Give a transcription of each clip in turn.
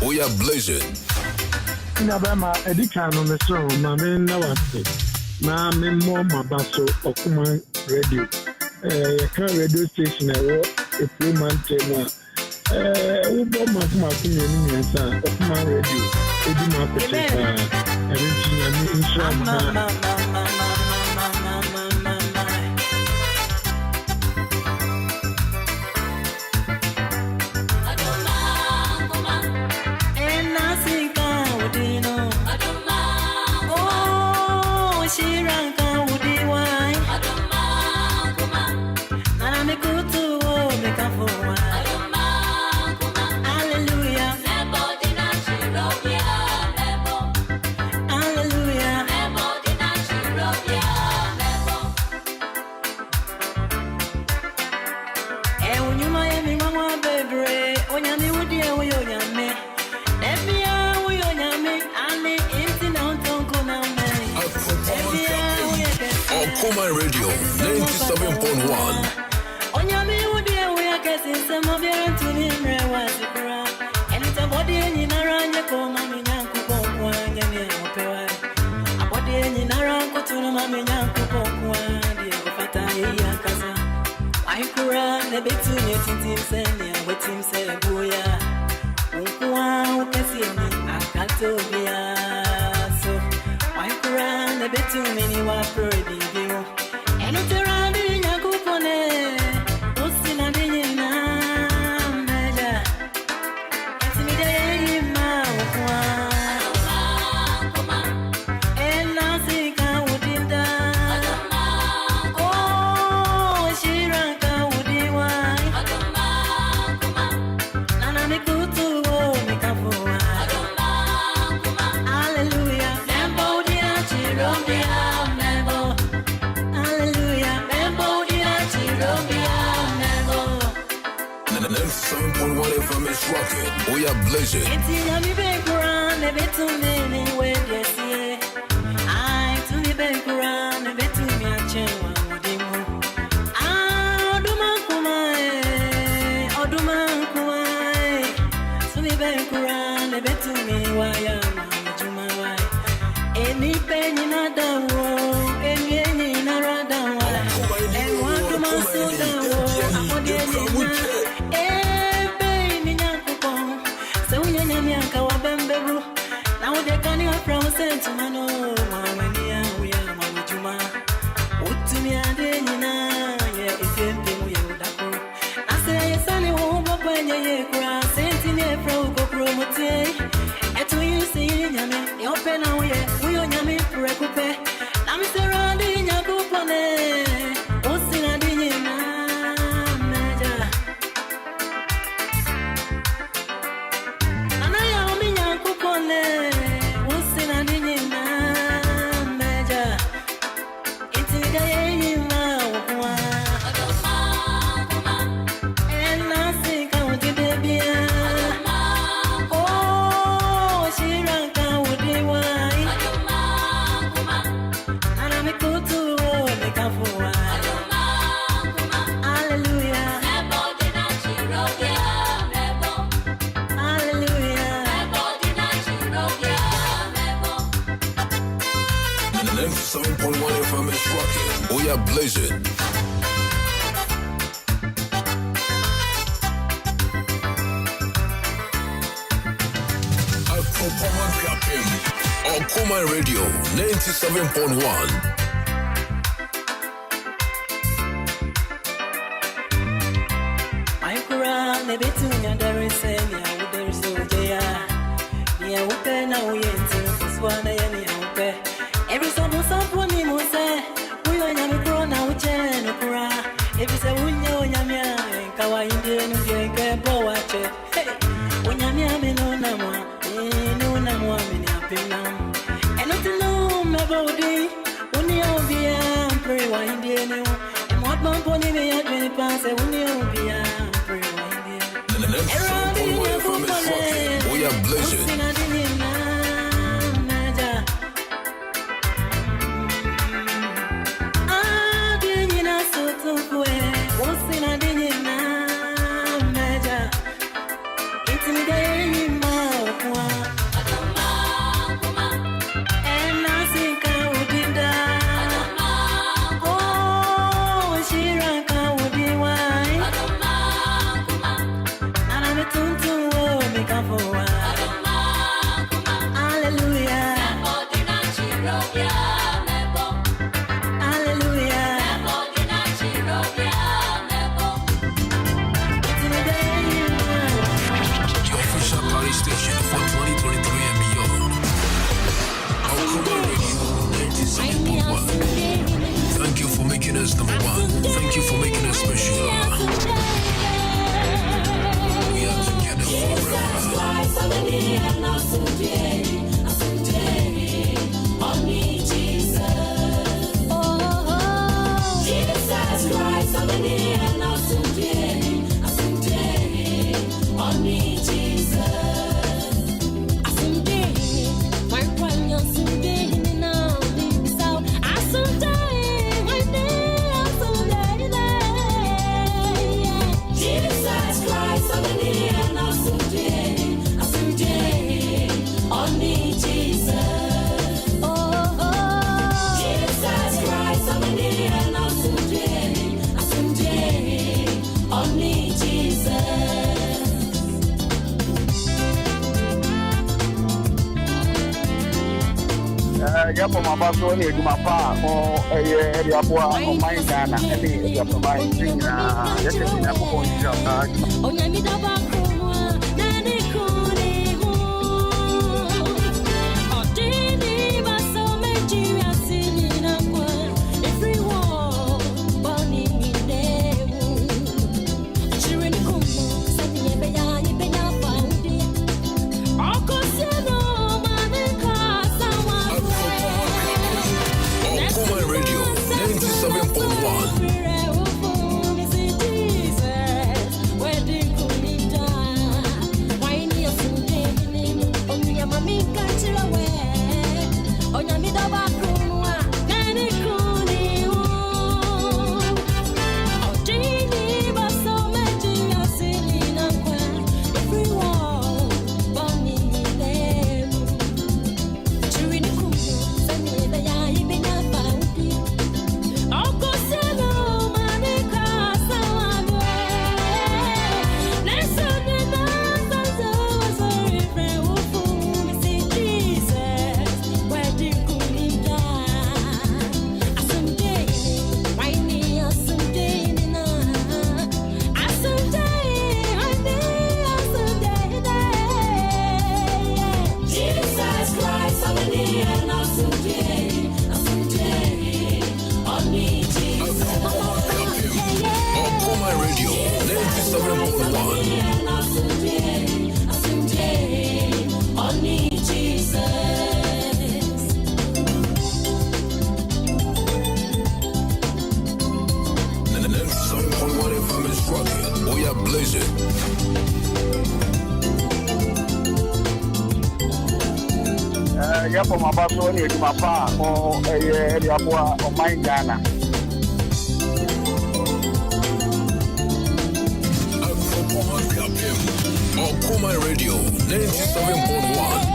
We are blazing. Barima, Edikano Mesro, Mame Nawase, Mame Moma Basso, Okoman Radio. Radio station, a Pullman Tema. Ubo Makuma, Okoman Radio, Edima Petita, Okoman Radio 97.1. Onyame wudi we akese sema bere tuni mrewazi bra. Enita body enyi naranye ko mami nyanku kokwa nyame opewa. Abody enyi naranko tunu mami nyanku kokwa die ofata ye akasa. Aikura ne betu ne tintim se ne awetim se boya. Unkwa ukesi ni akatobia. So Aikura ne betu mini wa prodi dio. Eniterandi nyakupone usina dinyina meja etimide yima ukwa ena sika udinda oh shiranka udiwa nana mikutu mikafuwa hallelujah nembo dia chiromia nembo hallelujah nembo dia chiromia nembo 97.1 FM is rocking. We are blazing. eti yami bekura ne betumini we desie ai tumi bekura ne betumi achewa udimu oduma kuma tumi bekura ne betumi waya majuma wai eni penyi na dawo eni na radawa enwa duma sudawo amode ni ebe ni nyakupo se unyanya mianka wa bembebu na ude kani wa from sentimano 97.1 FM is rocking. We are blazing. Akropong-Akuapem. Okoman Radio 97.1. Every summer, somebody must say, we are young, grown out, and opera. Every say, we know Yamia, Kawa Indian, and Gabo watch it. Hey, when Yamia, no Nama, no Nama, and not to know my body, when you'll be a pretty wine, and what my pony may have been passed, when you'll be a pretty wine. We are blazing. Thank you for making us number one. Thank you for making us special. We are together forever. Yapo mabaso ni kumapa o area kwa Okoman Ghana ni yapo mai tinga yake ni Akuffo Onyamida bakunwa nani kuni hu Odini baso meji asini na kwa everyone boni mindewu Chirini kumu sani yebe ya faudi Okoseno maneka Okoman Radio 97.1. Yapo mabaso ni kumapa o area kwa Okoman Ghana. Akropong-Akuapem. Okoman Radio 97.1.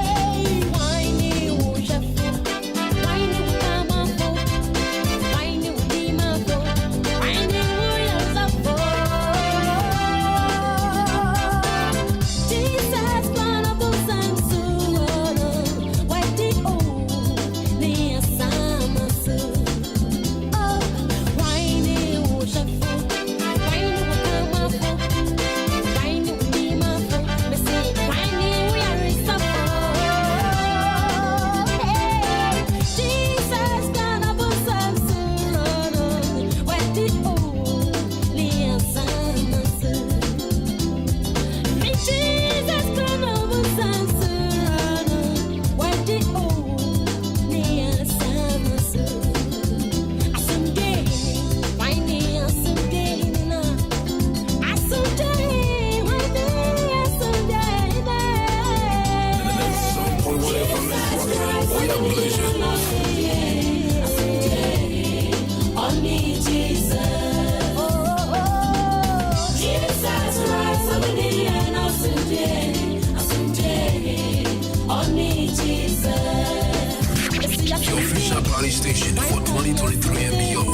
official party station for 2023 and beyond.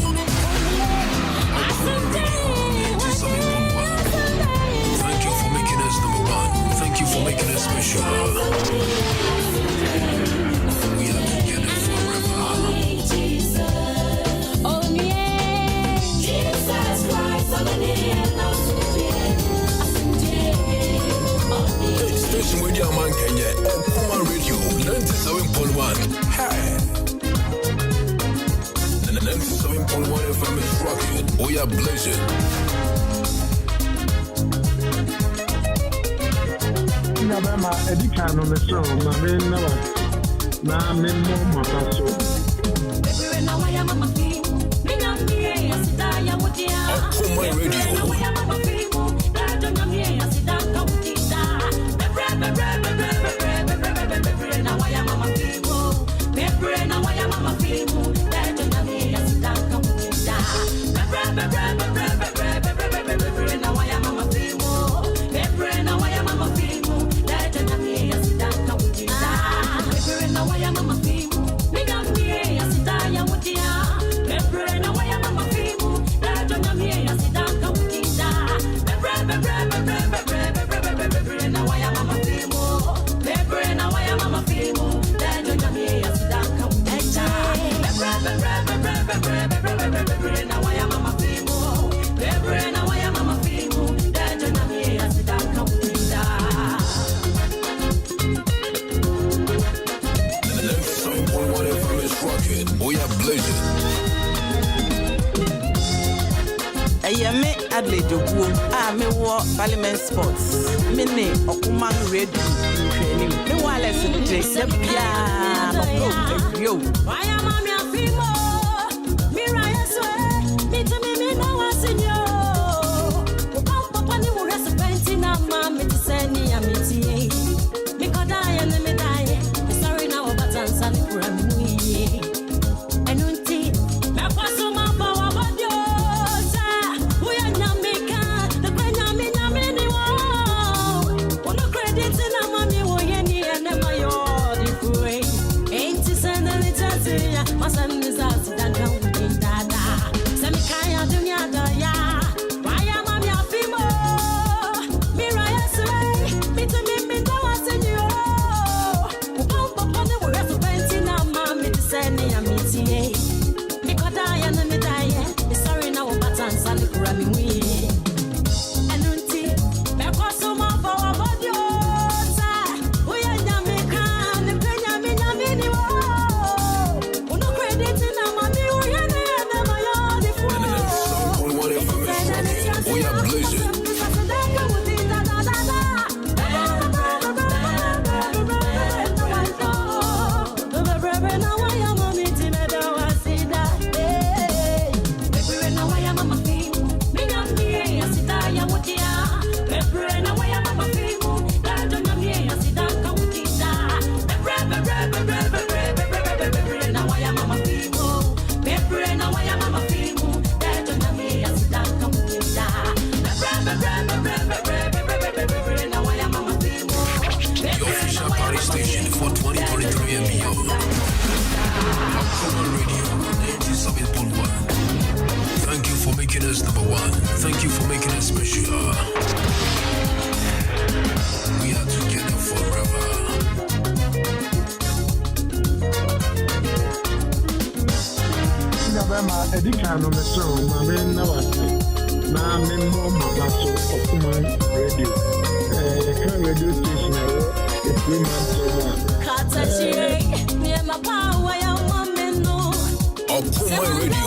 Okoman Radio, 97.1. Thank you for making us number one. Thank you for making us special. We are together forever. Station with your man Kenya, Okoman Radio, 97.1. Hey! 97.1 FM is rocking. We are blazing. Barima, Edikan on the song, my man, now I'm more my basso. Okoman Radio. Parliament Sports. Mini Okoman Radio. Me wireless today. Yo. Why am I Fimo? Miraya swear. Me to me no was in you. Papa ni mu recipe na mama to send me a meeting. Because I am the medai. Sorry now about answer for me. And unti. Me paso ma power body. Thank you for making us special. We are together forever. Barima, Edikan on the song, my man, now I'm more my basso, Okoman Radio. The current radio station, it's 3 months old. Okoman Radio.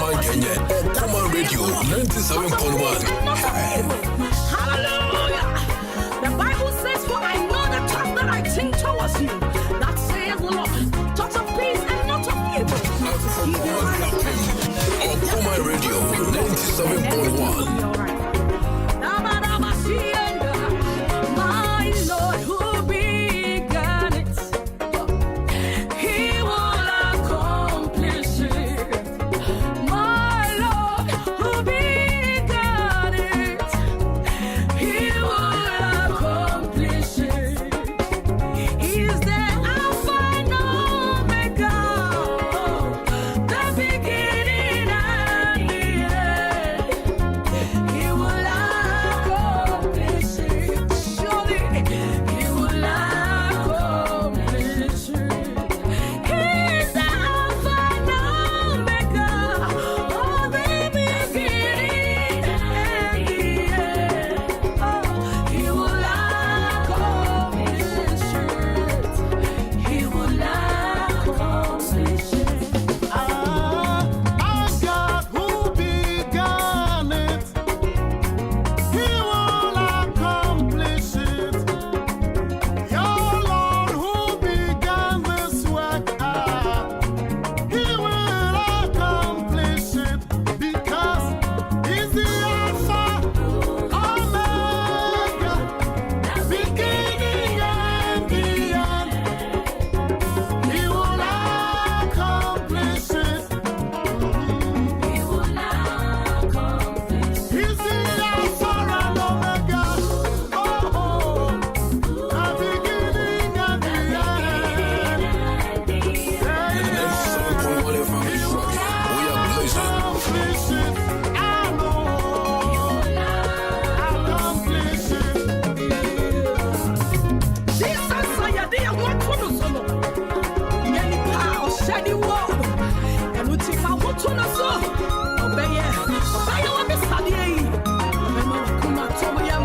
Okoman Radio 97.1. Hallelujah. The Bible says, for I know the thoughts that I think towards you. That says the Lord, thoughts of peace and not of evil. Okoman Radio 97.1. My Lord, who began it, He will accomplish it. My Lord, who began it, He will accomplish it. He is the Alpha and Omega, the beginning and the end. He will accomplish it. Surely He will accomplish it. He is the Alpha and Omega, oh, the beginning and the end. Oh, He will accomplish it. He will accomplish it. Our God who began it, He will accomplish it. Your Lord who began this work, He will accomplish it, because He's the Alpha, Omega, beginning and the end. He will accomplish it. He will accomplish it. He's the Alpha and Omega, the beginning and the end. 97.1 FM. We are blessed. Accomplish it. I know. Accomplish it. Jesus, I did what to do solo. Yeni pa o shady wall. And we take my what to know so. Obey it. Obey what we study. Obey my kuma to yam.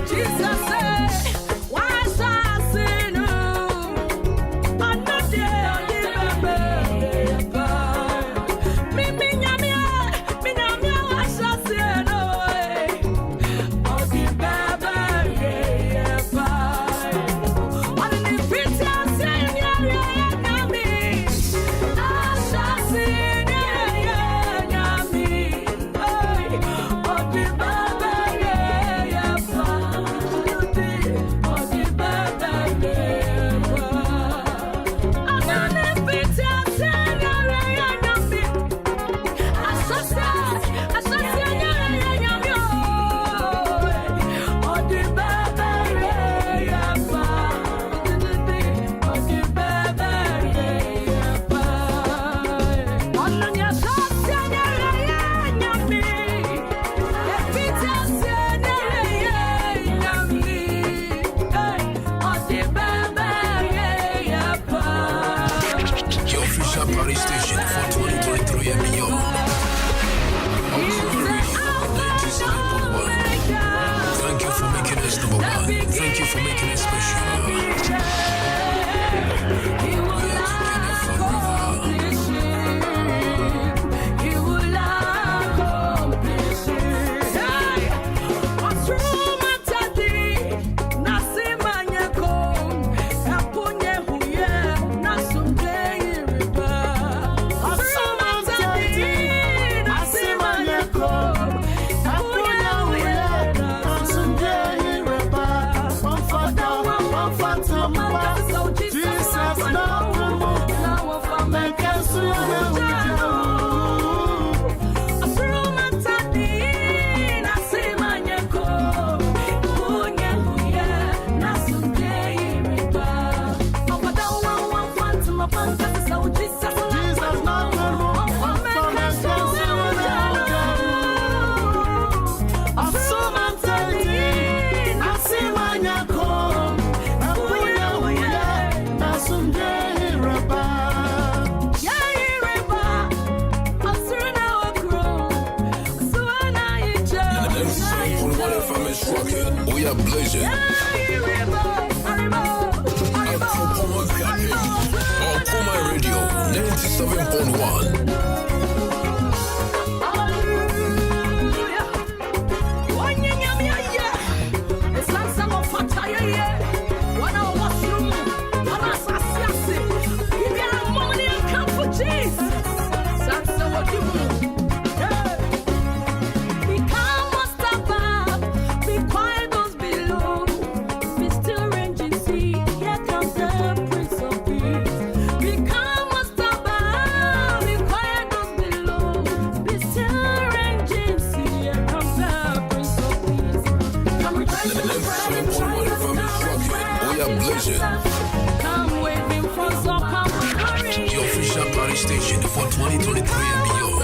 Jesus say, why shall I say no? I'm not there, me nyamia, why shall I say no? Your official party station for 2023 and beyond. Okoman Radio 97.1. Thank you for making us number one. Thank you for making us special. He will accomplish it. He will accomplish it. Hey, what's wrong, Matadi? Nasimanye kom, apunye huye, nasumde iriba. What's wrong, Matadi? Nasimanye kom, apunye huye, nasumde iriba. rocking. We are blazing. Akropong-Akuapem. Okoman Radio 97.1. The official party station for 2023 and beyond.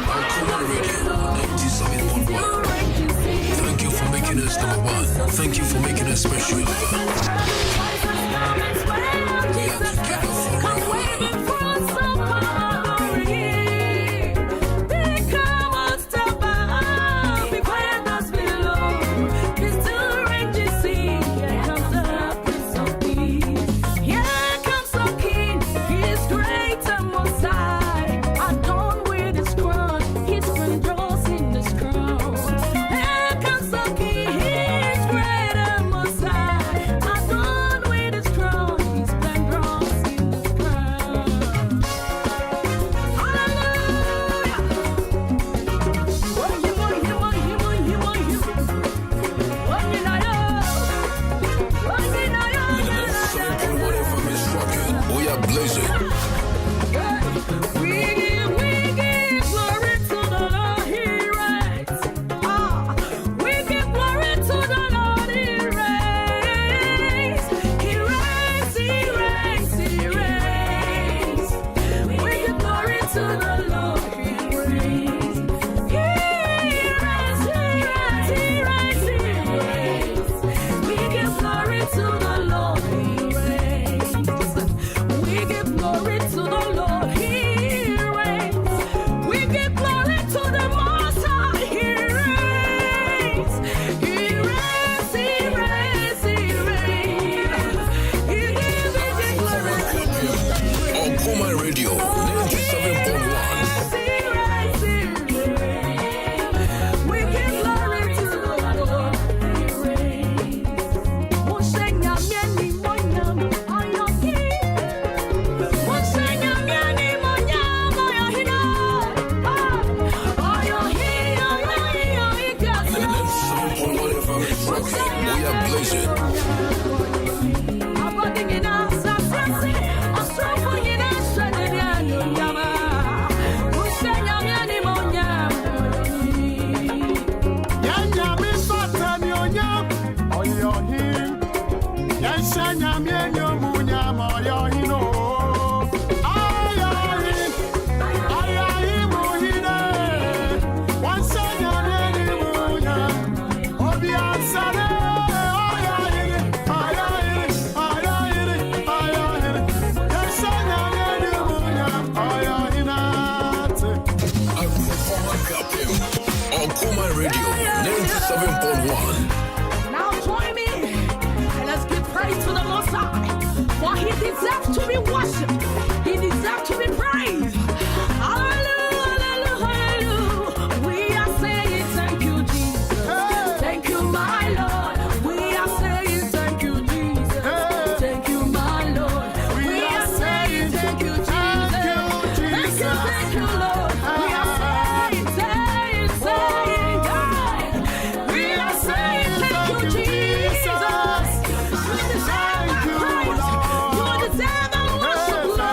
Okoman Radio 97.1. Thank you for making us number one. Thank you for making us special. We are together forever. Radio 97.1. Now join me and let's give praise to the Most High, for He deserves to be worshipped. He deserves to be praised. Hallelujah, hallelujah. We are saying thank you, Jesus. Thank you, my Lord. We are saying thank you, Jesus. Thank you, my Lord. We are saying thank you, Jesus. Thank you, Lord. We are saying, God. We are saying thank you, Jesus. You deserve our praise. You deserve our worship, Lord.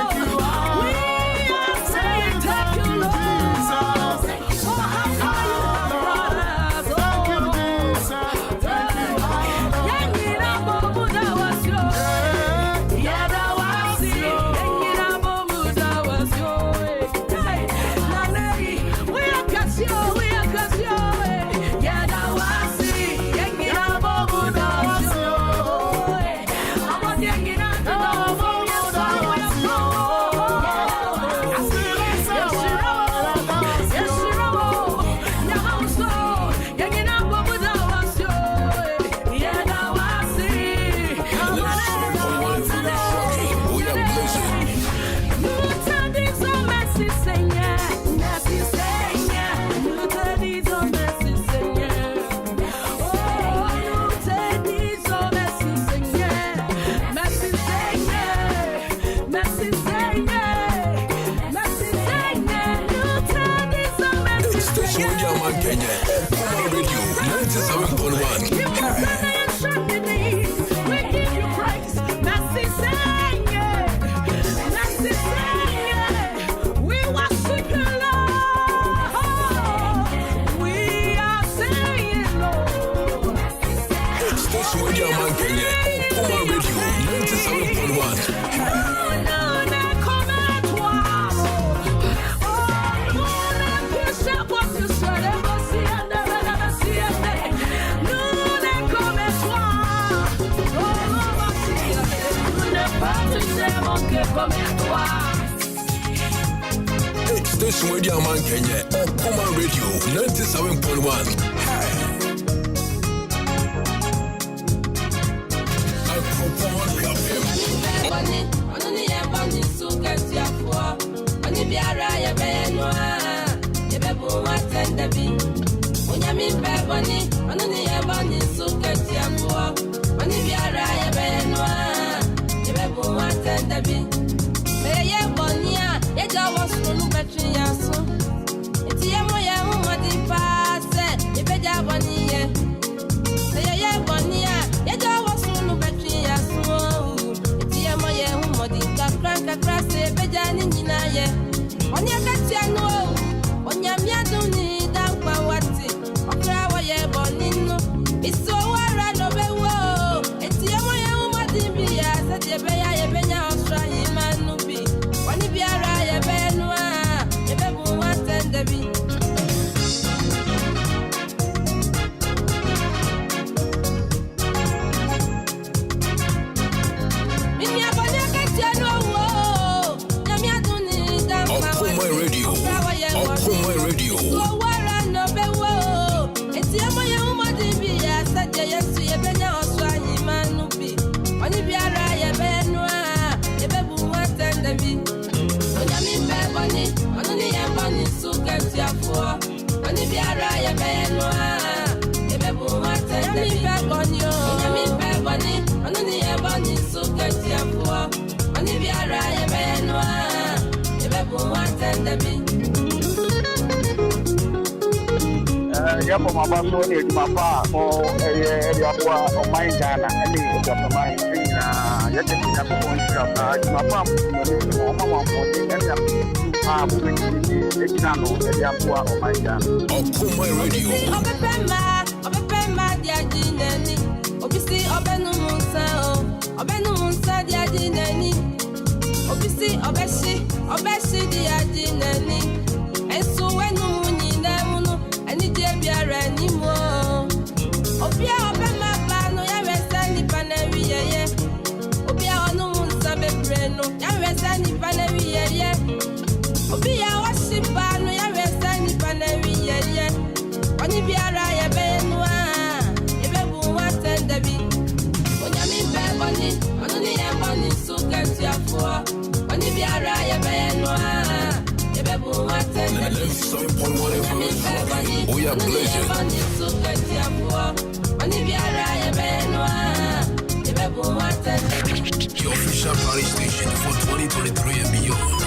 man Kenya. Okoman Radio 97.1. We give you praise. Merci Seigneur. Merci Seigneur. We worship you, Lord. We are saying, Lord. Station Radio man Kenya. Okoman Radio 97.1. Station Radio man Kenya. Okoman Radio 97.1. Akropong-Akuapem. Yapo mabaso ni edumapa o ediaboa Oman Ghana ene ediapamai na yake ni Akropong-Akuapem edumapa o mama mo ene ekino ediaboa Oman Ghana. Okoman Radio. Obepema diadineni obisi obenu munsa diadineni obisi obeshi diadineni enso wenu nyina munu ani de biara ni mo obia obema ba no ya wesa ni panawiyeye obia onu munsa bebre no ya wesa ni panawiyeye obia washiba no ya wesa ni panawiyeye oni biara ya benua ebebu watendabi onyami beboni onu ni yeboni sukatiafo oni biara ya benua ebebu watendabi We are blessed. Your official Paris station for 2023 and beyond.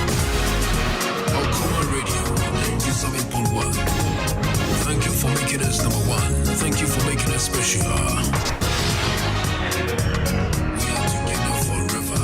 Okoman Radio 97.1. Thank you for making us number one. Thank you for making us special. We are together forever.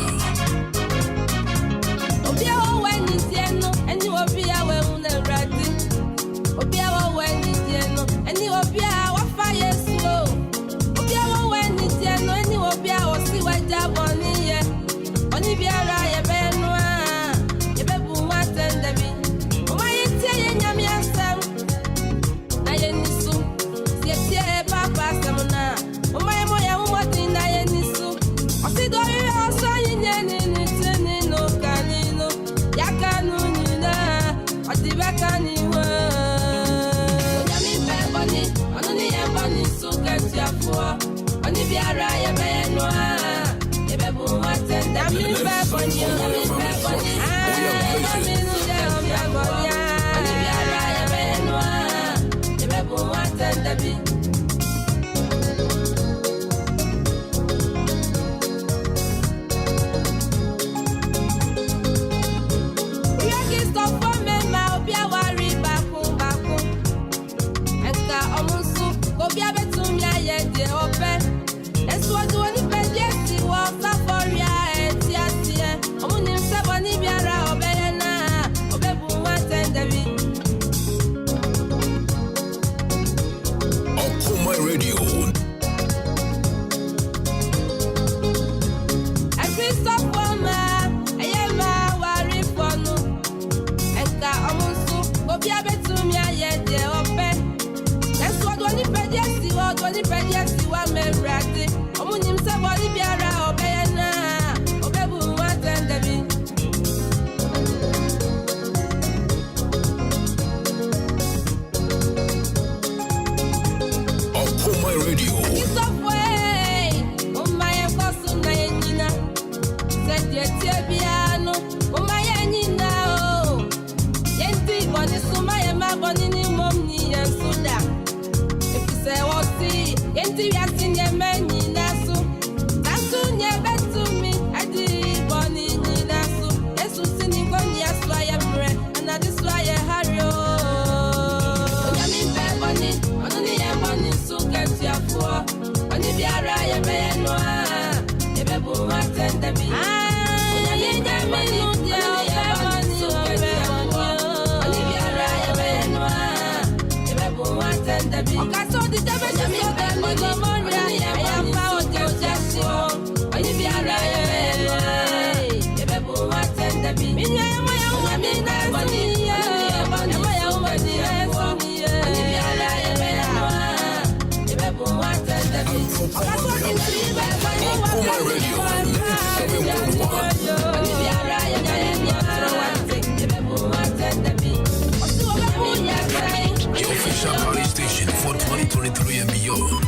Your official party station for 2023 and beyond.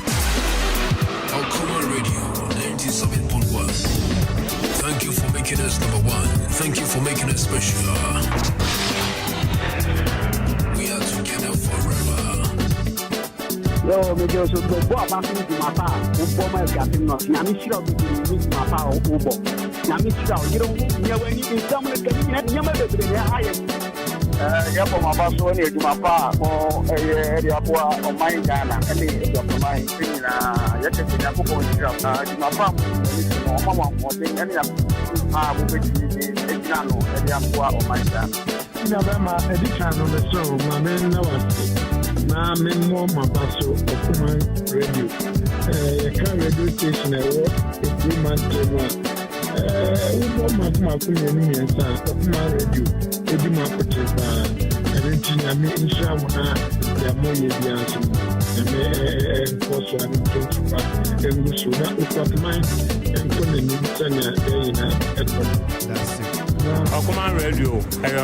Okoman Radio 97.1. Thank you for making us number one. Thank you for making us special. We are together forever. Yo, me just go back to my pa. Ubo my captain not. Na mi shira bi my pa ubo. Na mi shira, you don't know when you come to get nyama de be high. Ya for my boss when you my pa area boa Okoman Ghana any of my thing na ya take na Akuffo my pa mama thing any we be no area boa Okoman Ghana. Ina bema edition on the show, my man Nawasi. Na memo mabaso Okoman Radio. Can radio station a man table. Ubo makunya ni nsa Okoman Radio. Ebi mapoteba. Erentina me insha mona ya moye bianso. Me enforce and principal engusu na Okoman enkone ni tsanya deyina ekon. That's it. Okoman Radio,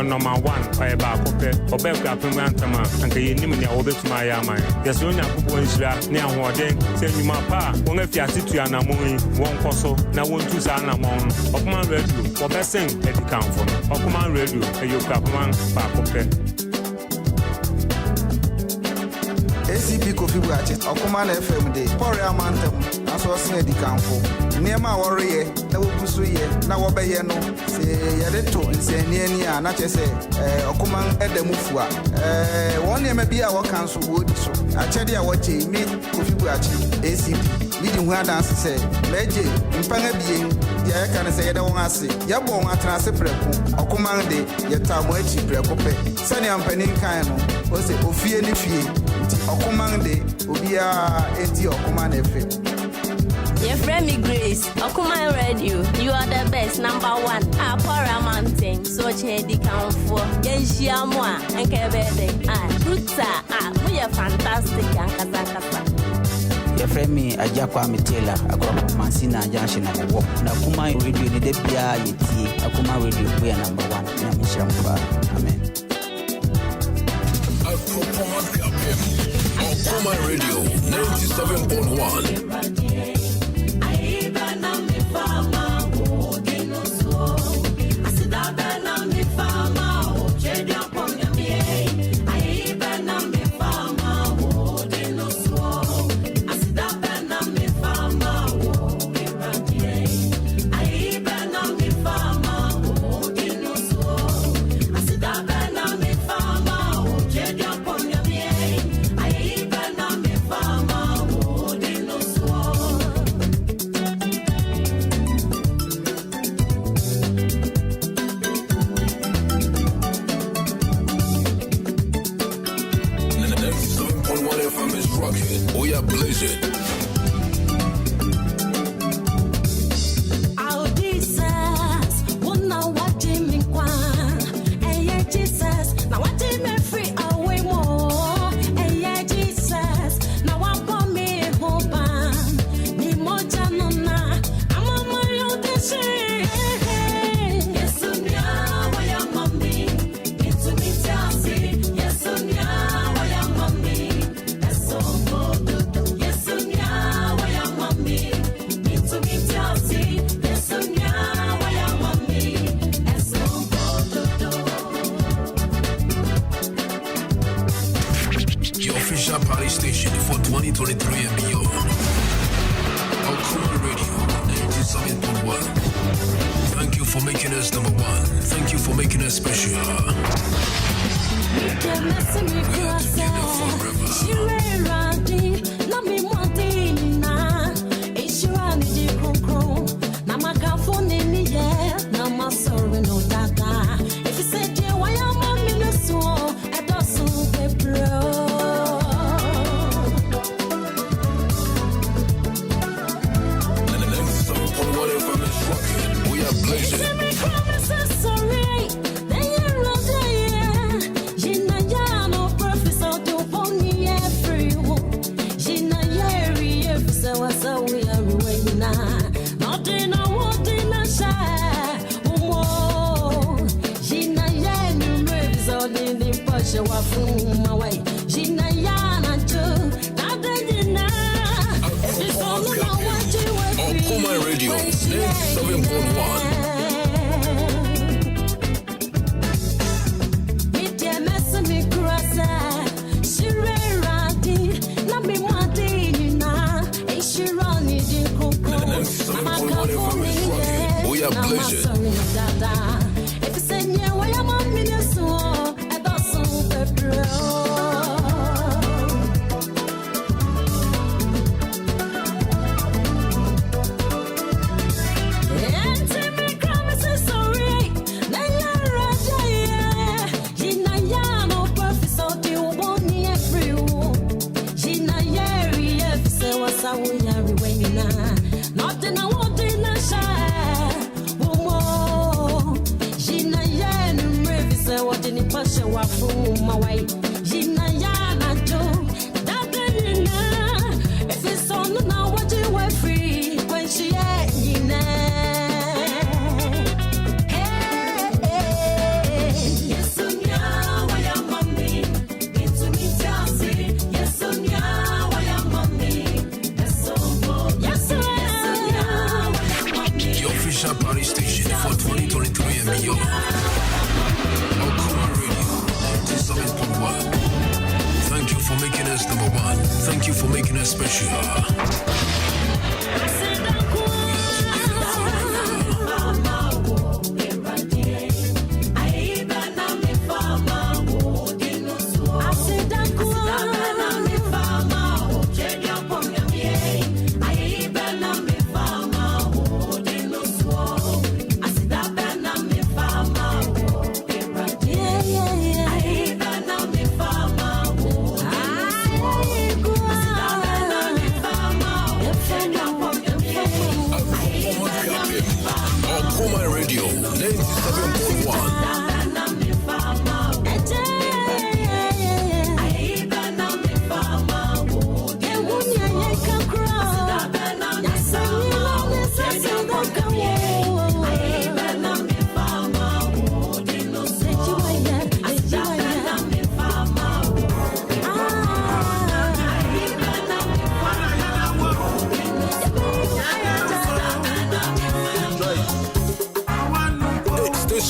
number 1 by Akuffo. Akropong-Akuapem antama anka yenim ne obetuma ya man. Yeso nya Akuffo nshira ne ahoden se nyuma pa won afiase tu anamon won koso na won tu sa anamon. Okoman Radio, obesen edikanfo. Okoman Radio, Akropong-Akuapem. ACP Kofi Okoman FM de Pore Amanfo aso sin edikanfo. Niema worry na wobusu ye na wobeye no se yede to nsani ani a na chese Okoman edamufua won niema bia wo kan so wodi so achede a woche mi Kofi ACP midi hu adanse se meje mpanga bien ya kan se yede won ase yebo won atena se preku Okoman de yetamo achi preku pe sani ampanin kan no o se ofie ni fie Okoman de obia enti Okoman FM. Your friend me Grace, Okoman Radio, you are the best, number 1. Apora mountain, so chedi count for. Yenshia moi, and kebede. Ruta, we are fantastic, and kasa. Your friend me, Ajakwa Mitela, Akropong-Mansina Junction number 1. Na Okoman Radio, ni de bia yeti. Okoman Radio, we are number 1. Na mishampa. Amen. Akropong-Akuapem. Okoman Radio 97.1. Farmer, FM is rocking. We are blazing. Party station for 2023 and beyond. Okoman Radio 97.1. Thank you for making us number one. Thank you for making us special. We are together forever. Okoman Radio 97.1. We are blazing. Party station for 2023 and beyond. Okoman Radio 97.1. Thank you for making us number one. Thank you for making us special. Okoman Radio 97.1.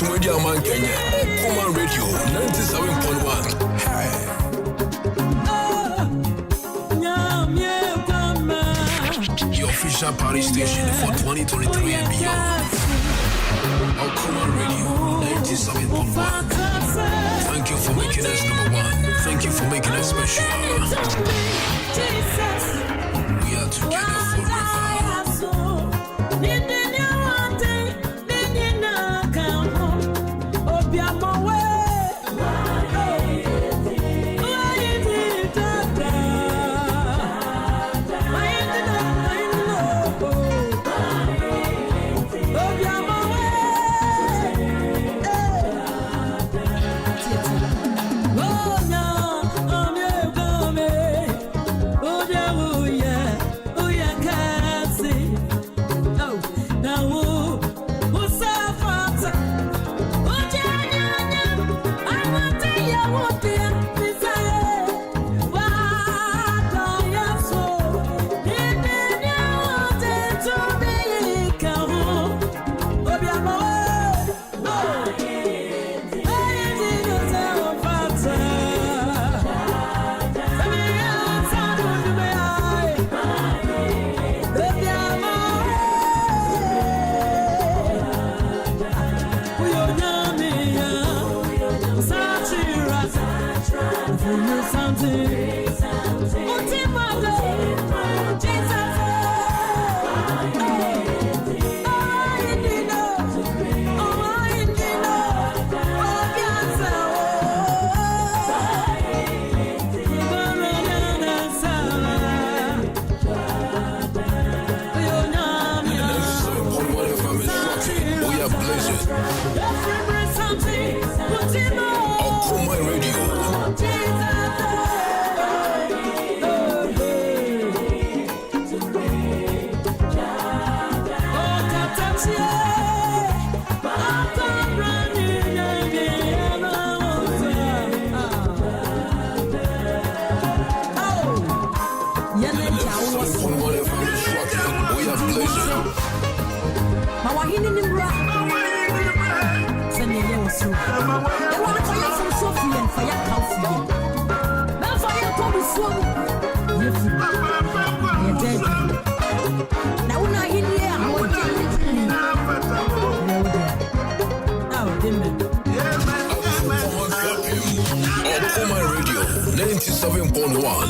Radio Man Kenya, Okoman Radio 97.1. Hey. Your official party station for 2023 and beyond. Okoman Radio 97.1. Thank you for making us number one. Thank you for making us special. We are together forever. 97.1 FM is rocking. We are blazing. Mawahini ni mbra. Send you so. I want to call from Sophie and fire Kaufi. Now fire Kobe Swam. You're dead. Now when I hear you, I'm going to Okoman Radio 97.1.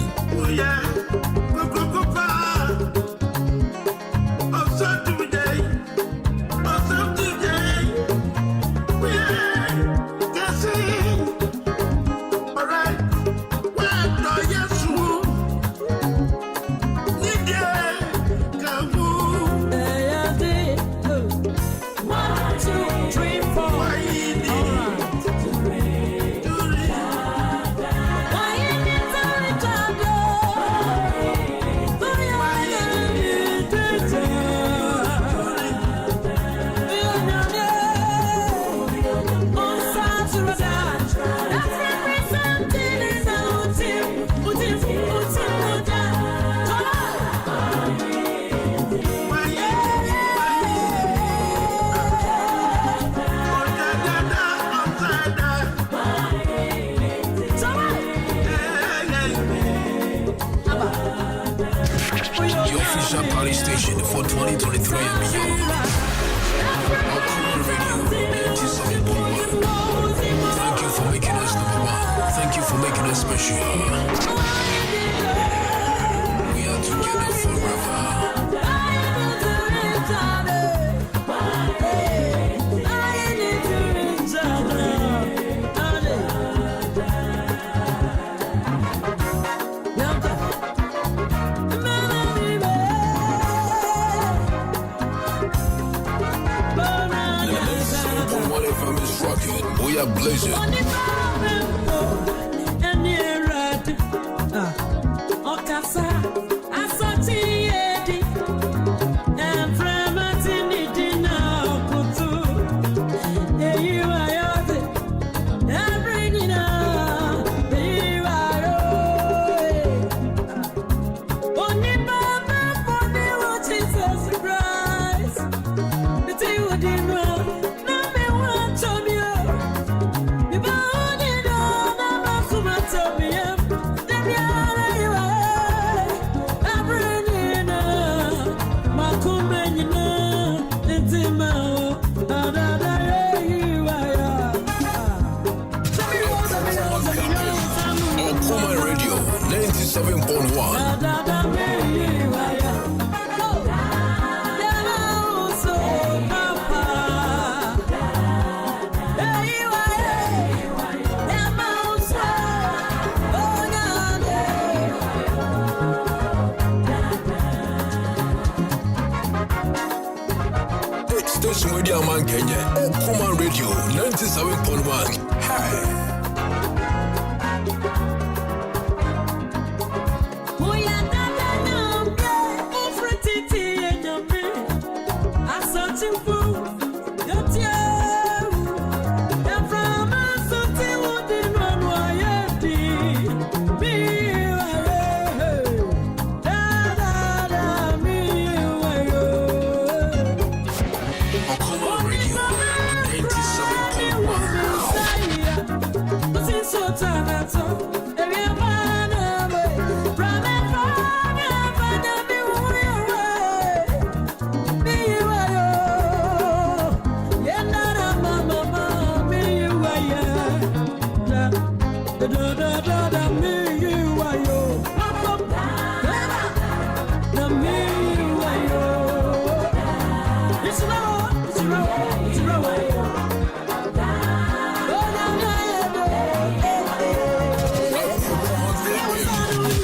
Party station for 2023 and beyond. Okoman Radio 97.1. Thank you for making us number one. Thank you for making us special. We are together forever. We are blazing. Okoman Radio 97.1. Station with your man Kenya. Okoman Radio 97.1. Hi.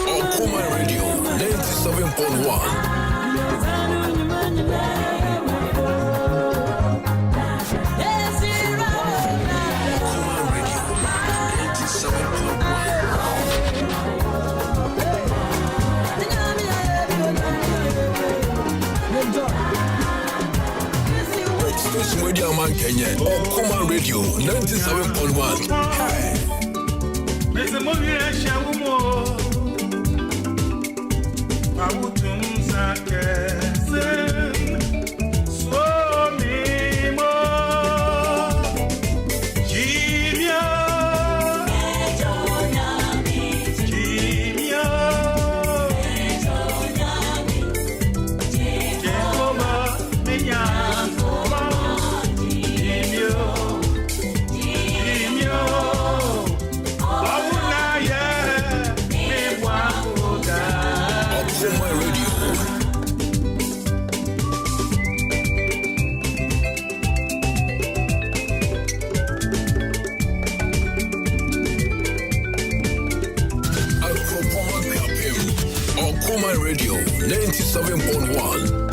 Okoman Radio 97.1. Station with your man Kenya. Okoman Radio 97.1. Hi. Okoman Radio 97.1.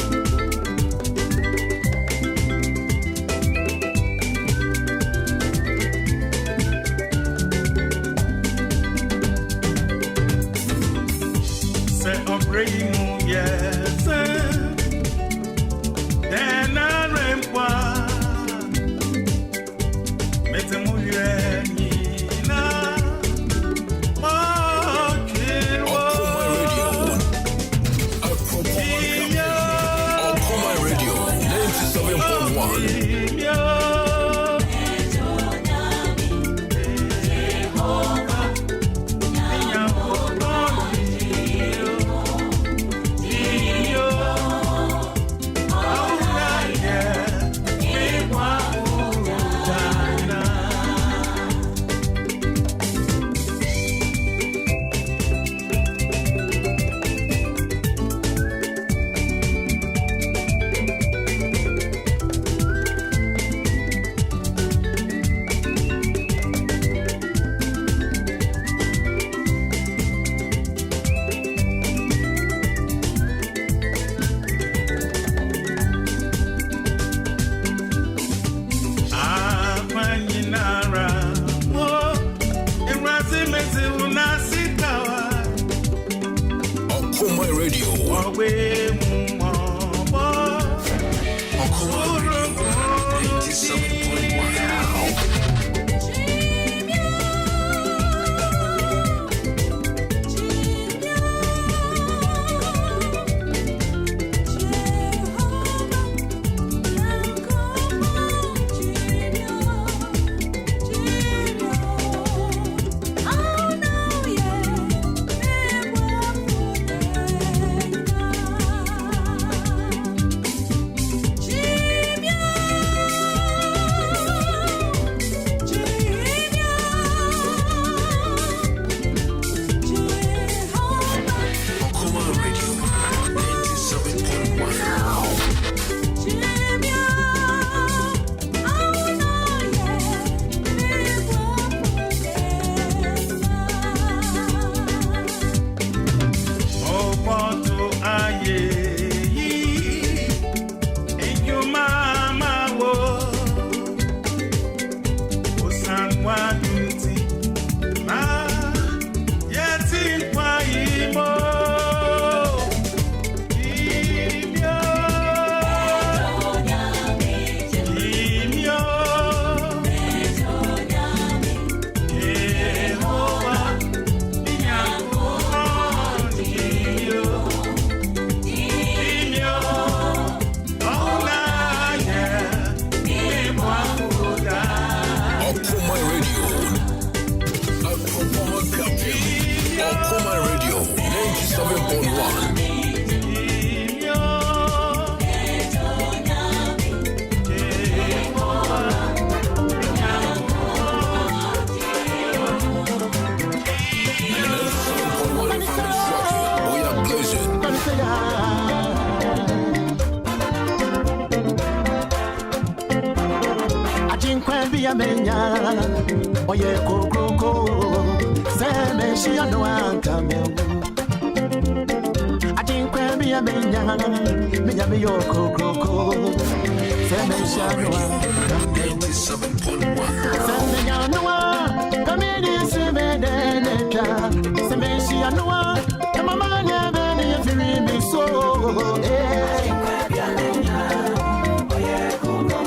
Oye koko se me shia no ankame Ajinkwe mi amenya me yo koko se me shia no ankame Se me ya no kamini se me deneka se me shia no mama nya be ne firi mi so Ajinkwe bi amenya oye koko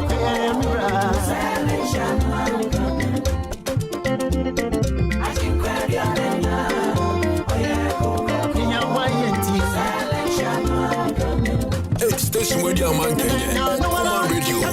se me shia no station with your man Kenya. Okoman Radio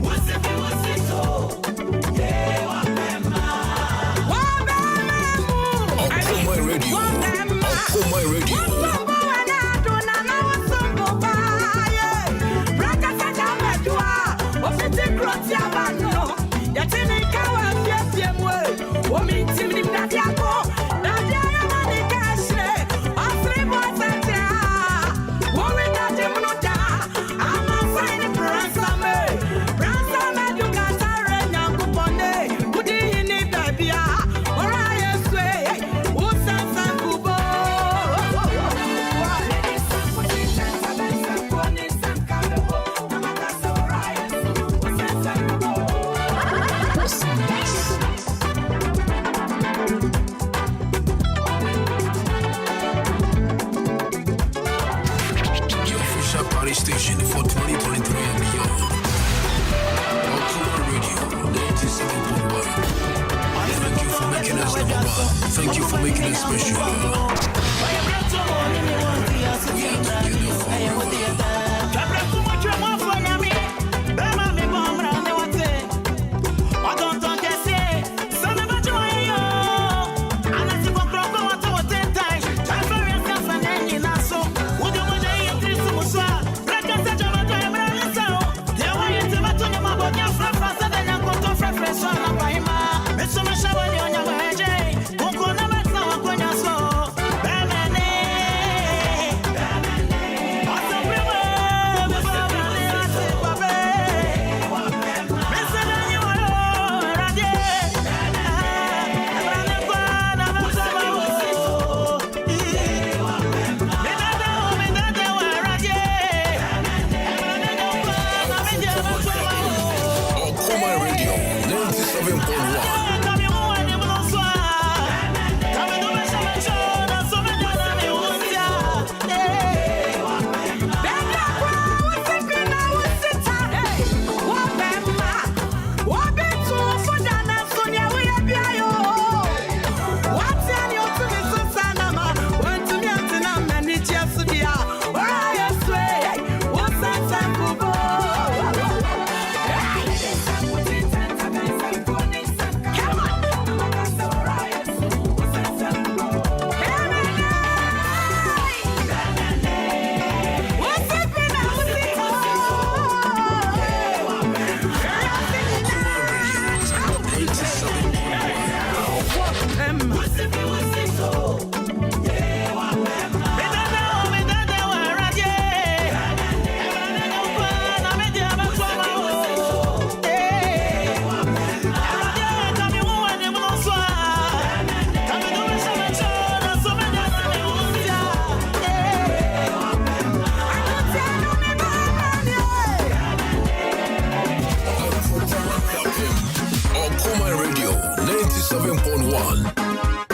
我 one. Thank you for making it special. We are together forever.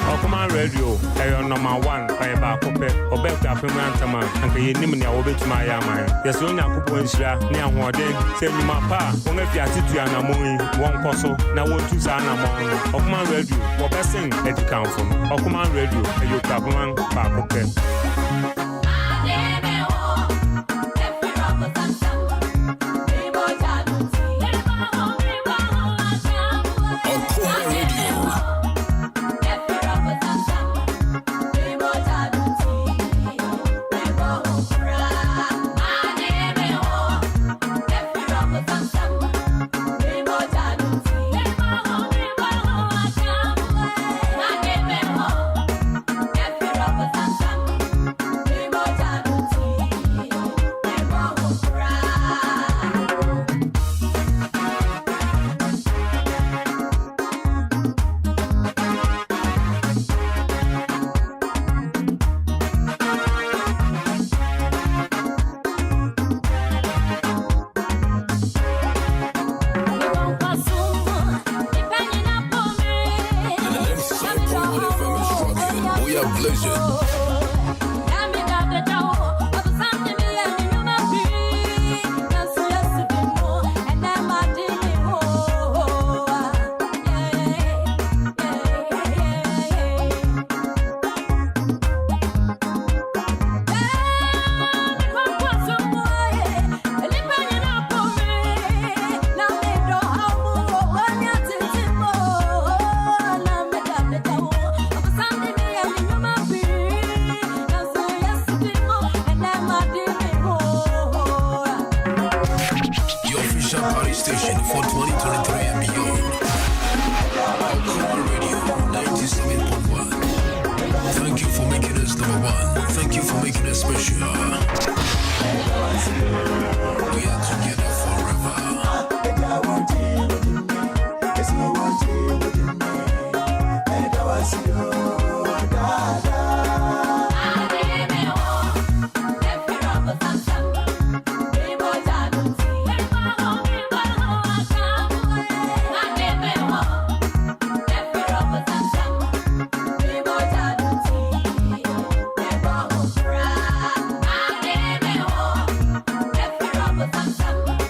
Okoman Radio, number 1 by Akuffo, Akuffo Antama, and the Nimini over to my yaman. Yes, only Akuffo near Wade, send you my pa, one of your city and a movie, one puzzle, now one to Sana Mon. Okoman Radio, what I sing at the council. Okoman Radio, and your Kapaman, Akuffo. Station for 2023 and beyond. Okoman Radio 97.1. Thank you for making us number 1. Thank you for making us special. We are together forever. Some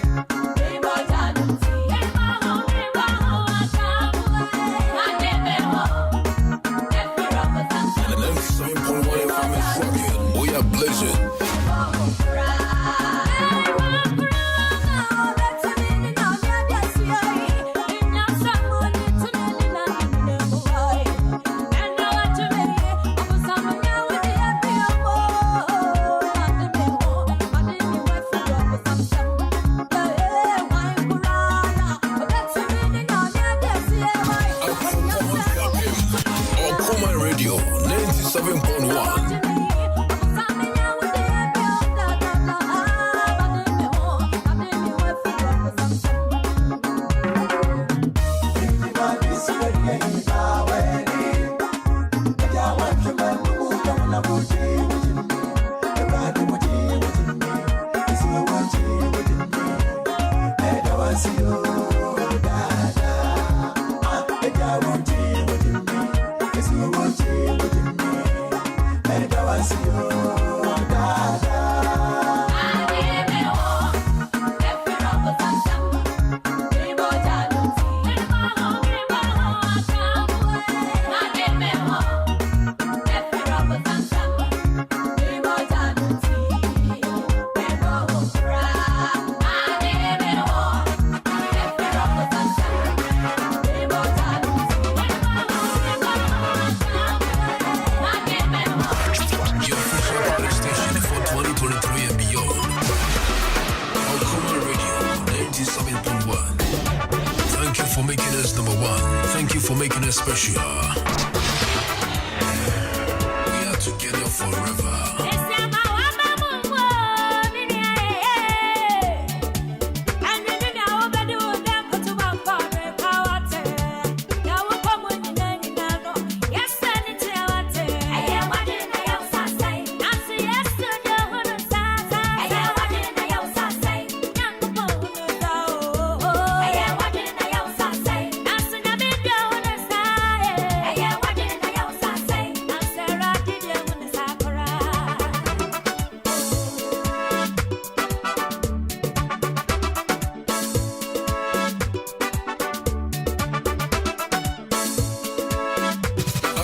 1. Thank you for making us special. We are together forever.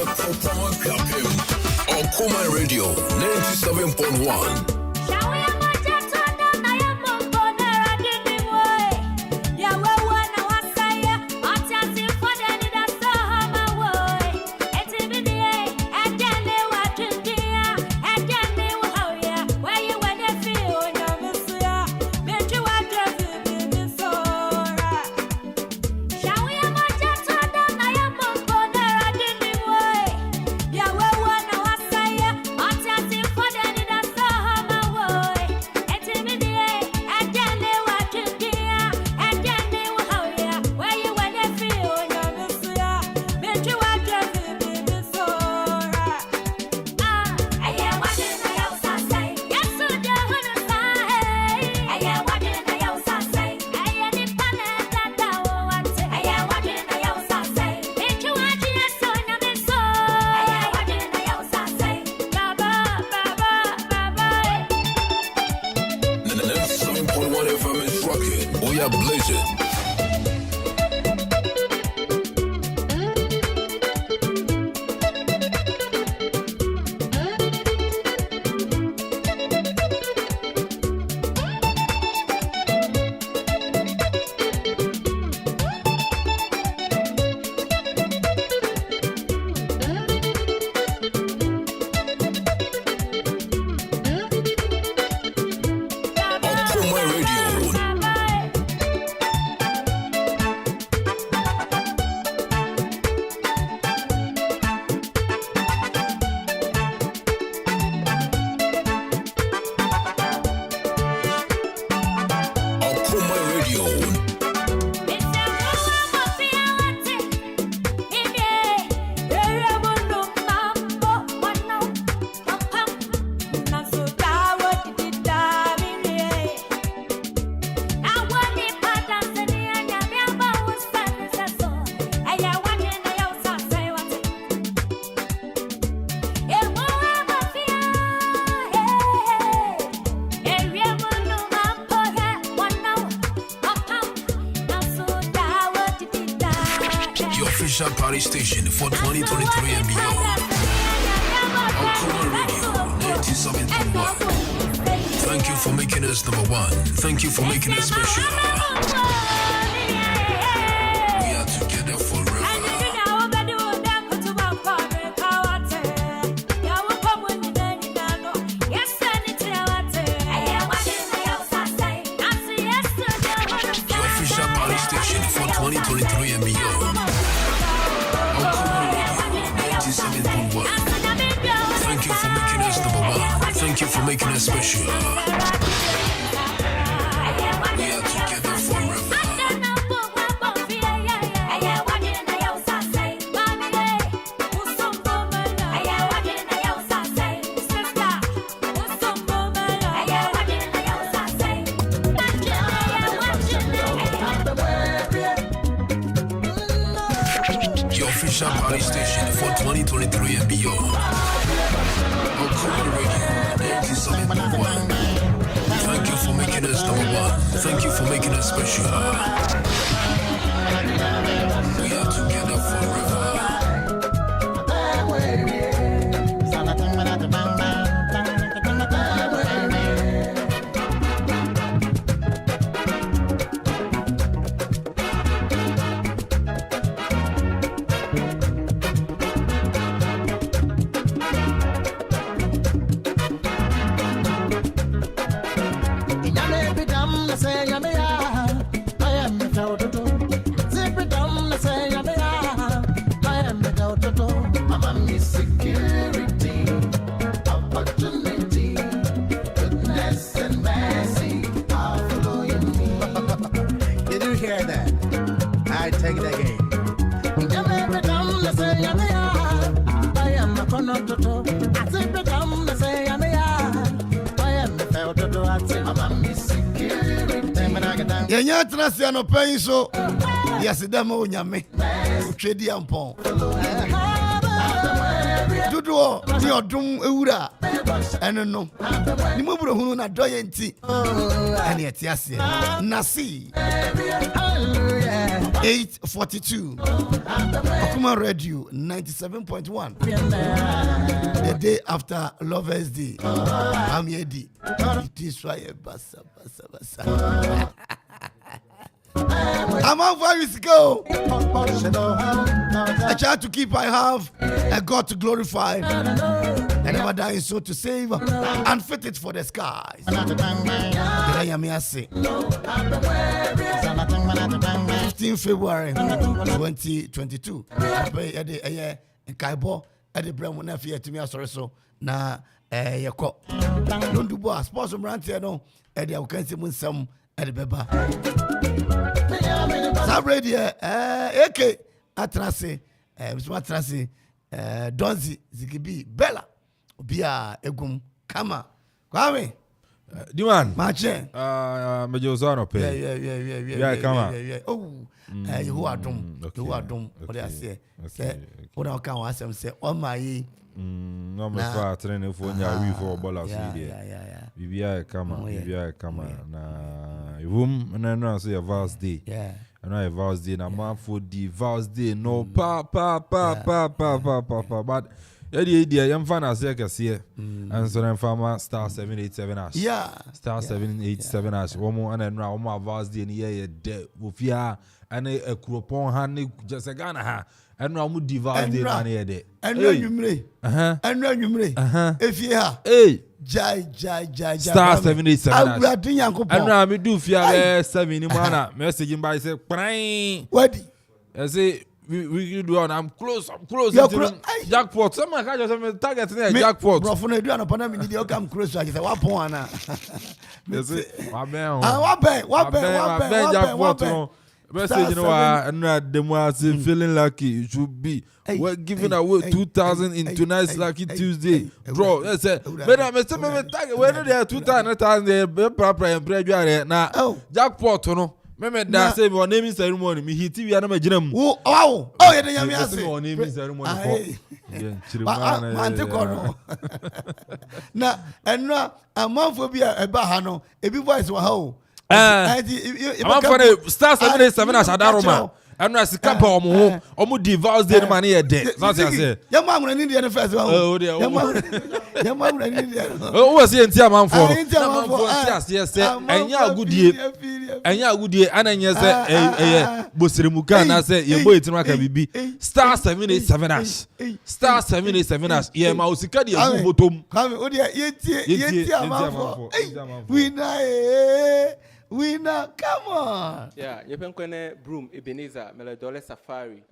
Akropong-Akuapem, Okoman Radio 97.1. We are blazing. Official party station for 2023 and beyond. Okoman Radio 97.1. Thank you for making us number 1. Thank you for making us special. We are together forever. The official party station for 2023 and beyond. Thank you for making us number 1. Thank you for making us special. We are together forever. Your official party station for 2023 and beyond. Okoman Radio 97.1. Thank you for making us number 1. Thank you for making us special. We are together forever. I take it again. Every time they say I am a connotor. I think the time they say I am the felt to do. I think I'm missing. Yenya trase no pen so yes dem o nyame twedi ampon dudu ni odum ewura eno no ni mobro hunu na doye nti ene etiase nasi 842 Okoman Radio 97.1 the day after Lovers Day I'm here it is why basa Amanfo is go. I try to keep I have a God to glorify and never die so to save and fit it for the skies. 15 February 2022. Kaibo at the Bremo Nafia to me sorry so na yako. Don't do boss sports brand here no at the Okansi some at the Beba. Sabredi AK atrase atrase Donzi Zigibi Bella Obia Egum Kama Kwame Diwan Mache Majozano pe yeah Kama oh you are dum what I say what I can was say on my no me fa training for nya we for bola so there bibia kama na whom na say a vast day and I vows day na man for the vows day no pa but the idea yam fan as here kase and so then farmer star 787 hash star 787 hash one more and na one vows day ni ye de ofia and Akropong-Akuapem just a Ghana ha and now mu divorce day man here de and numre if you ha Jai star 787 and now me do fear 7 in mana messaging by say what I say we do on I'm close jackpot someone can just target jackpot bro for no do an pana me need you come close I say what pon na you see what jackpot message you know and them was feeling lucky you should be we're giving away 2,000 in tonight's lucky Tuesday bro I said but I must target when there 2,000 they proper and pressure na jackpot no me that say your naming ceremony me hit we na maginam oh yeah the yam ase your naming ceremony for man te kono na enna Amanfo bia eba ha no ebi voice wa ha o Amanfo star 787 as adaroma and as camp omo divorce day man here there that's what I say yam amuna ni there first wa oh there yam amuna ni there oh was here ntia Amanfo yes say enya agudie ananya say bosirimuka na say ye boy tinu aka bibi star 787 as star 787 as ye ma osika de agu botom come o there ye Amanfo winner, come on. Yeah, you can broom Ebenezer, Meladole Safari.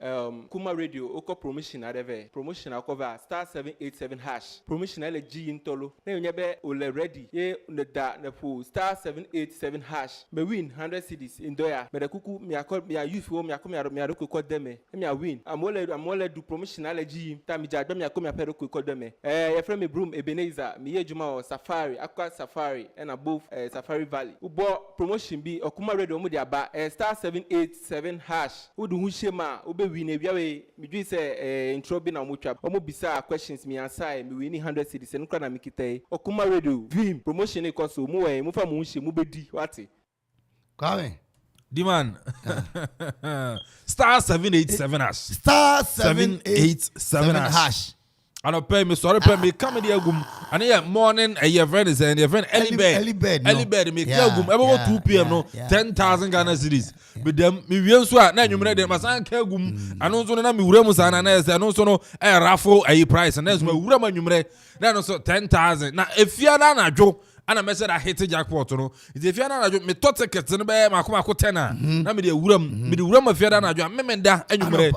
Kuma Radio, Oko promotion adeve. Promotion cover star 787 hash. Promotion LG in Tolo. Now you be ole ready. Ye the da na pool star 787 hash. Me win 100 cities in doya. Me the kuku me akol me youth wo me akom me aroko ko deme. Me win. I'm ole do promotion LG. Ta me jadom me akom me peroko ko deme. Your friend me broom Ebenezer. Me ye juma Safari, Aqua Safari and above Safari Valley. Ubo promotion be Okoman Radio mu dia ba star 787 hash wodu hu shema obe win e biawe me dwi say intro bi na mo twa omo bisa questions me answer me win 100 cedis en kra na me kitai Okoman Radio dream promotion e koso mu we mu fa mu hye mu bedi wati kwame the man star 787 hash star 787 hash I don't pay me sorry pay me come the agum and here morning your friend is and your friend early bed me agum about 2 p.m. no 10,000 Ghana cedis but them me wien so na nwumre dem masan ka agum anu so na me wura mu sana na say anu so no raffle a price and that's me wura ma nwumre na anu so 10,000 na efia na anadwo ana me say that hit jackpot no is efia na anadwo me to ticket no be makoma ko 10 na me de wura ma fia na anadwo me da anwumre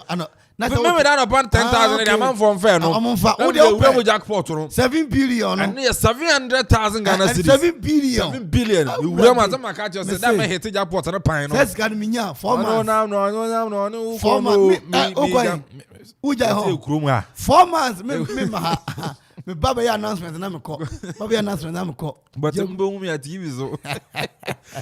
Remember that upon 10,000 Amanfo fair no. Amanfo. We jackpot no. 7 billion. And 700,000 Ghana cedis. 7 billion. 7 billion. We will ma some catch us that may hit jackpot na pan no. Let's get me nya 4 months. No. 4 months. Uja ho. 4 months me ma. Me baba ya announcement na me call. Baba ya announcement na me call. But mbo me at TV so.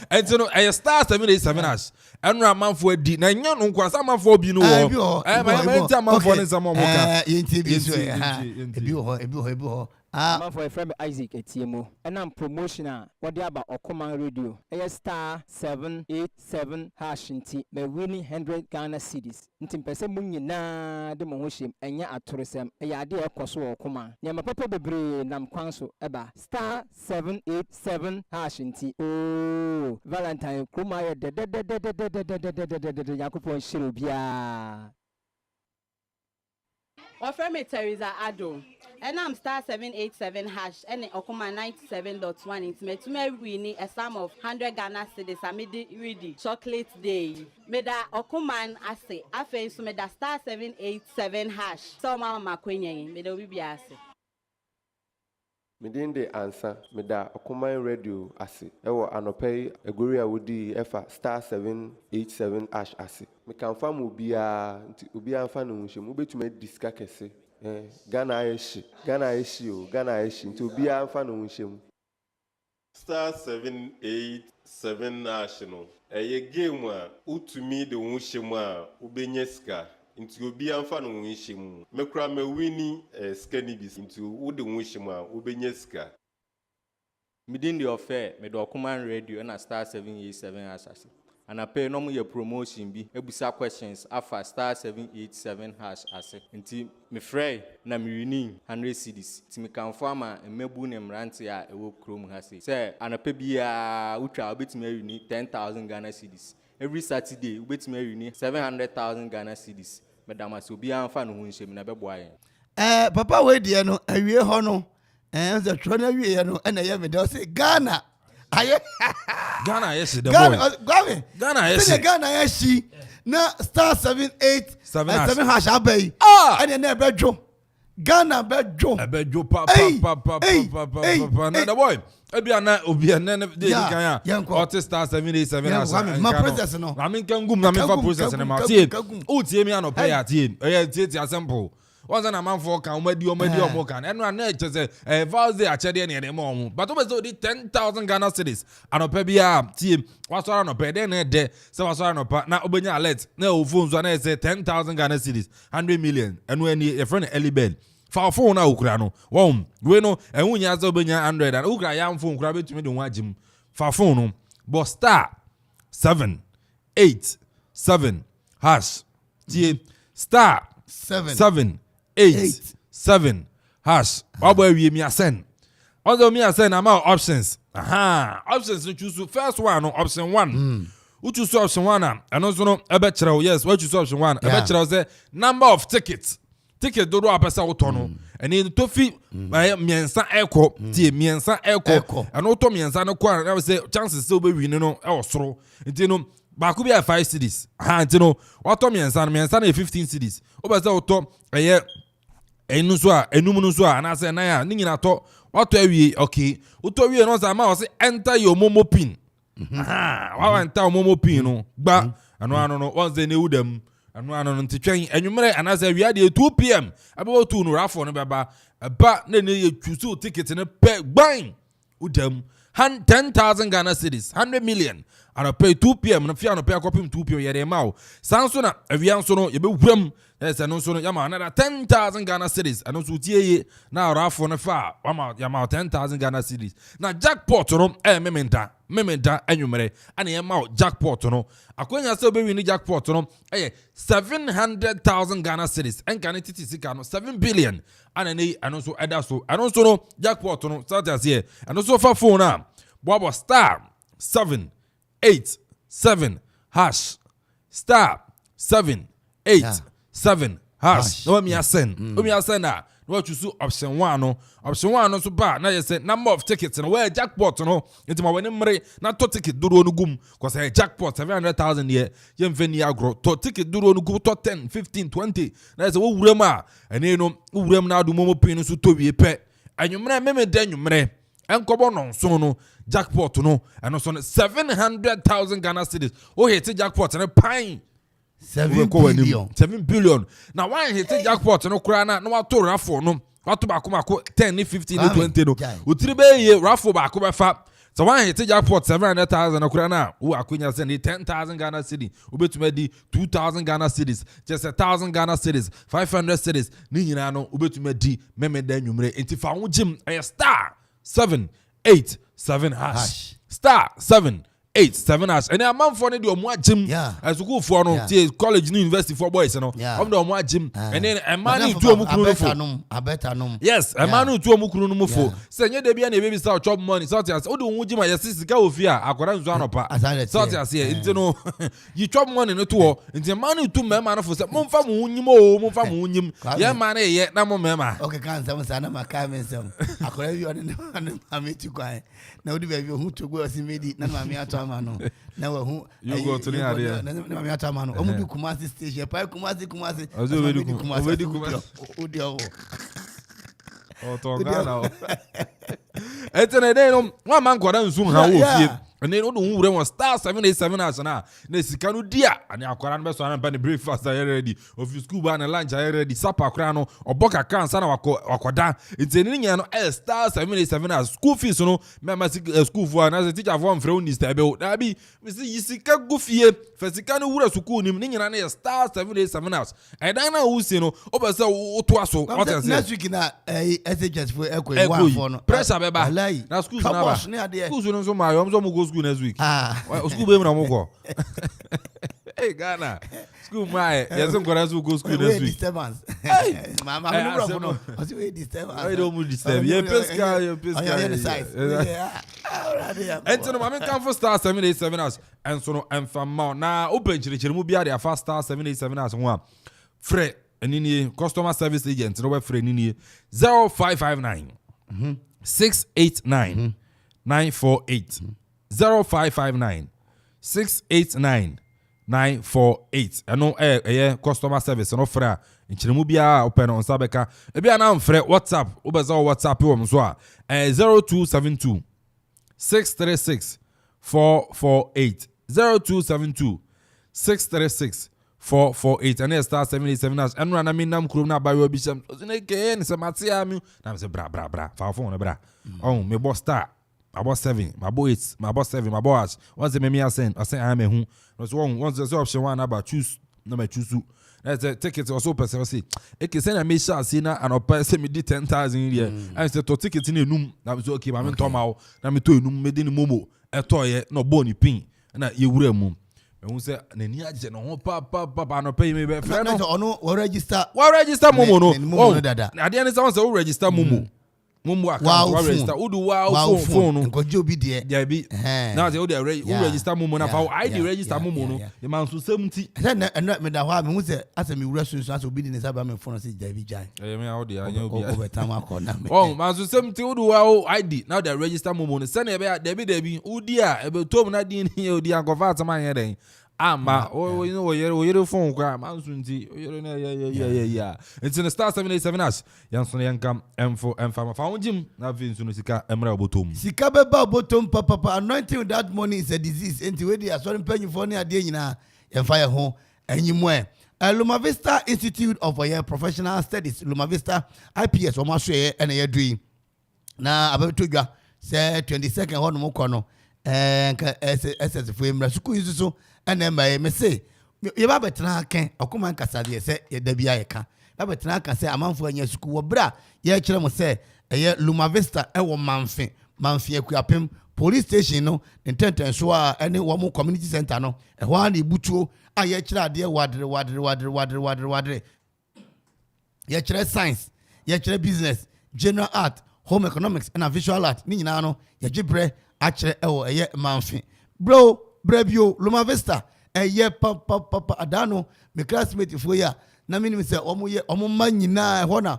And so no star 787 hash. Enu Amanfo di na nya no kwa Amanfo bi no wo. Ma Amanfo ne samo mo ka. Yenti bi so ebi ho. Amanfo friend Isaac Etiemo. And promotional what dey about Okoman Radio. Star 787 hash nti me winning 100 Ghana cedis. Nti mpese mu nyina de mo ho hyem enya atoresem. Ya de ekoso Okoman. Nya papa bebre nam kwan so eba star 787 hash nti. Oh, Valentine kuma ye de Akuffo shiro bia. Offer me Teresa Ado. And I'm star 787 hash and Okoman 97.1. It's me to me winning a sum of 100 Ghana cedis. I made it ready. Chocolate day. Me da Okoman ase. Afe so me da star 787 hash. So mama makwenye. Me da obi ase. Me din de answer. Me da Okoman Radio ase. Ewo anopei egori awudi efa star 787 hash ase. Me kan fa mu bia nti obi anfa no nhwem. Obetuma diska kese. Ghana Aishi nti obi anfa no nhwem. Star 787 national. Eye game a utumi de nhwem a ubenye ska. Nti obi anfa no nhwem. Mekura me wini skani bis nti wo de nhwem a ubenye ska. Midin the affair me do Okoman Radio na star 787 asasi. And I pay no more promotion be ebusa questions afa star 787 hash ase. Nti me frey na me winning 100 cedis. Ti me kan farmer emebu ne mrante a ewo krom ha se. Say anapa bia utwa obetime winning 10,000 Ghana cedis. Every Saturday obetime winning 700,000 Ghana cedis. Madam so bia anfa no ho nhye me na beboa yen. Papa we die no awie ho no. The trona awie no na ye me dey say Ghana. Ghana yes the boy. Ghana yes na star 787 hash abey. And na bedwo. Ghana bedwo papa na the boy. Obi na dey kan ya. Ot star 787 hash. My process no. I mean kan gum na me fa process na ma tie. O tie me anopay atie. Tie simple. Once an Amanfo can omedi omo can enu na e say valze achede na dem omo but obezo di 10,000 Ghana cedis anope bia tie wasora no pe den na de se wasora no pa na obenya alert na o phone so na say 10,000 Ghana cedis 100 million enu eni e friend Elibel fa phone na okura no won we no enwu nya za obenya 100 and okura ya phone okura betumi de ho agim fa phone no but star 787 hash tie star 7 8 7 hash. Obo we me ascend. Although me ascend am options. Options you choose first one no option 1. Who choose option 1 and also no ebe kire yes, what choose option 1. Ebe kire say number of tickets. Ticket do apesa utono. And in tofi miensa eko, tie miensa eko. And auto miensa no kwa na say chances still be win no e osoro. Nti no ba ku be 5 cities. Nti no auto miensa na 15 cities. Obesa auto enu so a enum no so a na say na ya ni nyina to wato awie okay uto awie no say ma o say enter your momo pin wa enter momo pin no gba ano no once they know them ano no ntitwen enwumere ana say wi ade 2 pm about 2 no rafo no beba ba na ne choose ticket no pe gban udam 10,000 Ghana cedis 100 million and pay 2 pm no fia no pay akopim 2 pm yere ma o sanso na awian so no ye be wuram no so no yama another 10,000 Ghana cedis and so tie na rafo no fa yama 10,000 Ghana cedis na jackpot no mementa enwumere ana ye ma jackpot no akonya se obe win jackpot no 700,000 Ghana cedis enka ne titi sika no 7 billion ana ne anonso eda so anonso no jackpot no start as here anonso fa phone na bobo star 787 hash star 787 hash no me ascend na what you so option 1 no so ba na you say number of tickets no where jackpot no into my when mre na to ticket duro no gum cause a jackpot 700,000 here yemfeni agro to ticket duro no gum to 10 15 20 na say wo wurem a ene no wurem na adu momo pin so to wie pe anwumre meme dan nwumre enkobo no so no jackpot no and so 700,000 Ghana cedis o hit jackpot na pine 7 billion. Now why hit jackpot no krana no wato raffle no wato ba kuma 10 15 20 no utiribe ye raffle ba kuma fa so why hit jackpot 700,000 no krana wo akunya send 10,000 Ghana cedi ubetuma di 2,000 Ghana cedis just 1,000 Ghana cedis 500 cedis ni nyina no ubetuma di meme da nwumre enti fa wo jim star 787 hash star 787 hash and Amanfo ne de omo agim asukufo no tie college ni university for boys no om de omo agim and then emanu tu omo kunu no fo abeta yes emanu tu omo kunu no mo fo se nye de bia na baby start chop money so tia o de omo gima yes sika ofi a akora nzu anopa so tia se enti no you chop money no to o enti emanu tu mema no fo se momfa mo hunyim o momfa mo hunyim ye ma na ye na mo mema okay kan sam sana maka mensem akora bi on ne ameti kwan na odi baby hu to go osimedi na mama ato amano na wa hu you go to the area na mama ato amano o mu bi Kumasi station pa Kumasi obedi Kumasi odi o to Ghana etene dey no wa man kwada nsum ha wo fie ene no do wure won star 787 as na sika no dia ani akwara no be so na breakfast are ready of school ba na lunch are ready sapa akwara no oboka kansa na wakoda etene nya no star 787 as school fees no me school for na teacher for mfre uni stable da bi we see sika go fie fasika no wura school nim ni nya na star 787 as e dan na wo si no obese wo to aso what next week na SHS for ekwe one for no pressure beba na school na ba school no so ma yo mo go school next week. School be na mo go. Hey Ghana. School my. Yes, I'm going to go school next week. Disturbance. Hey, mama, no. I see we disturbance. I don't move disturb. You pesca. And so mama come for star 787 us. And so no and from now open chiri mu bia dey fast star 787 us one. Free any customer service agent no we free ni 0559 689 948 0559 689 948 eno customer service no fra nchiremu bia open on sabeka e bia na mfre WhatsApp obeza WhatsApp wo mso a 0272 636 448 0272 636 448 and star 787 as enra na minam krum na bayo bisham ne ke ne se matia mi na se bra fa phone bra on me boss star my boss 7 my boss 8 my boss 7 my boss once me ascend I say I am who so once the option one about choose no me choose that's a ticket also person say e ke say na me sha see na an opa say me di 10,000 here I say to ticket ni enum na me so okay ma me to ma na me to enum me di ni momo e to ye no boni pin na ye wura mu me say na ni age no ho pa no pay me be friend no ono we register momo no na dey any someone say we register momo account register udu phone nkoje obi de ya bi na say udu register momo na fa ID register momo no the man so 70 na me da ho me hu say asa me wura sunsun asa obi de ne saba me phone say ja bi jai me how dey anya obi over time akona me man so 70 udu ID now they register momo no say na be bi udi a ebe tom na din udi ankofa atama yen den ama you know you phone kwa mansunti you know yeah it's in the star 787 as yanso yankam emfo emfama fa wonjim na vinsu no sika emra obotom sika beba obotom papa anointing without money is a disease enti we dey asori panyu for ne ade nyina emfa ye ho anyimwe Luma Vista Institute of Professional Studies Luma Vista IPS o ma so ye ene ye dui na abetodwa say 22nd ho no mo kono nka SS for emra suku yusu and me say you ba betra kan Okoman Kasa de say ye da bia ye ka ba betra kan say Amanfo anya suku wo bra ye kire mo say eye Luma Vista e wo manfe Akuapem police station no intenten so a ene wo mo community center no e ho an ibutuo a ye kire ade wadre ye kire science ye kire business general art home economics and visual art ni nyina no ye gibre a kire e wo eye manfe bro Brebio Luma Vista eye papa adano me classmate fo ya na minim se omo man nyina ho na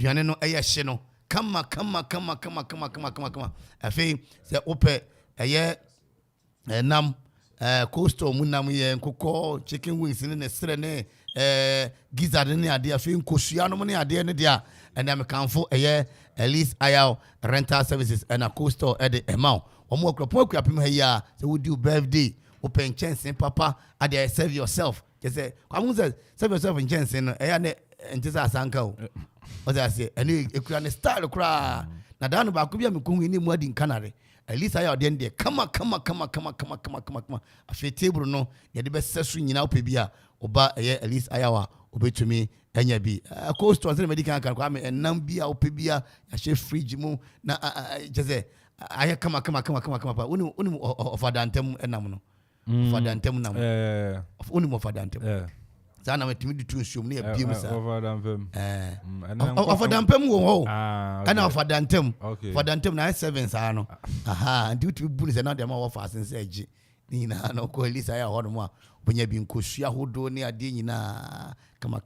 aduane no ɛyɛ hye no kama afei sɛ wopɛ ɛyɛ nam coastal mu nam yɛ nkokɔ chicken wings ne serɛ ne gizzard ne adeɛ afei nkosua no mu ne adeɛ ne deɛ ɛna mekamfo ɛyɛ Elise Ayao rental services ɛna coastal ɛde ɛma ɔmo Akropong-Akuapem ha yi a sɛ wodi birthday wopɛ nkyɛnse papa adeɛ serve yourself kyɛ sɛ serve yourself nkyɛnse no ɛyɛ ne nte sɛ asanka o ɔsɛ ase ɛne ekura ne style koraa na daa no baako bi a mekohu ne mu adi nkanare Elise Ayao deɛ deɛ kama afei table no yɛde bɛsɛ so nyina wopɛ bi a ɔba ɛyɛ Elise Ayao a obetumi enya bi coastal sɛ medical kan kwa me enam bi a wopɛ bi a yɛhyɛ fridge mu na kyɛ sɛ ayɛ kama pa woni ofadantem enam no ofadantem nam woni ofadantem Sana metimi di tun shum ne ya bi musa. Ofadampem. Ofadampem wo ho. Ana ofadantem. Ofadantem na 7 sa no. Aha, ndi uti bu ni se na de ma wo fa asen se agi. Ni na no ko Elisa ya ho no mo a bonya bi nkosua hodo ne ade nyina kama.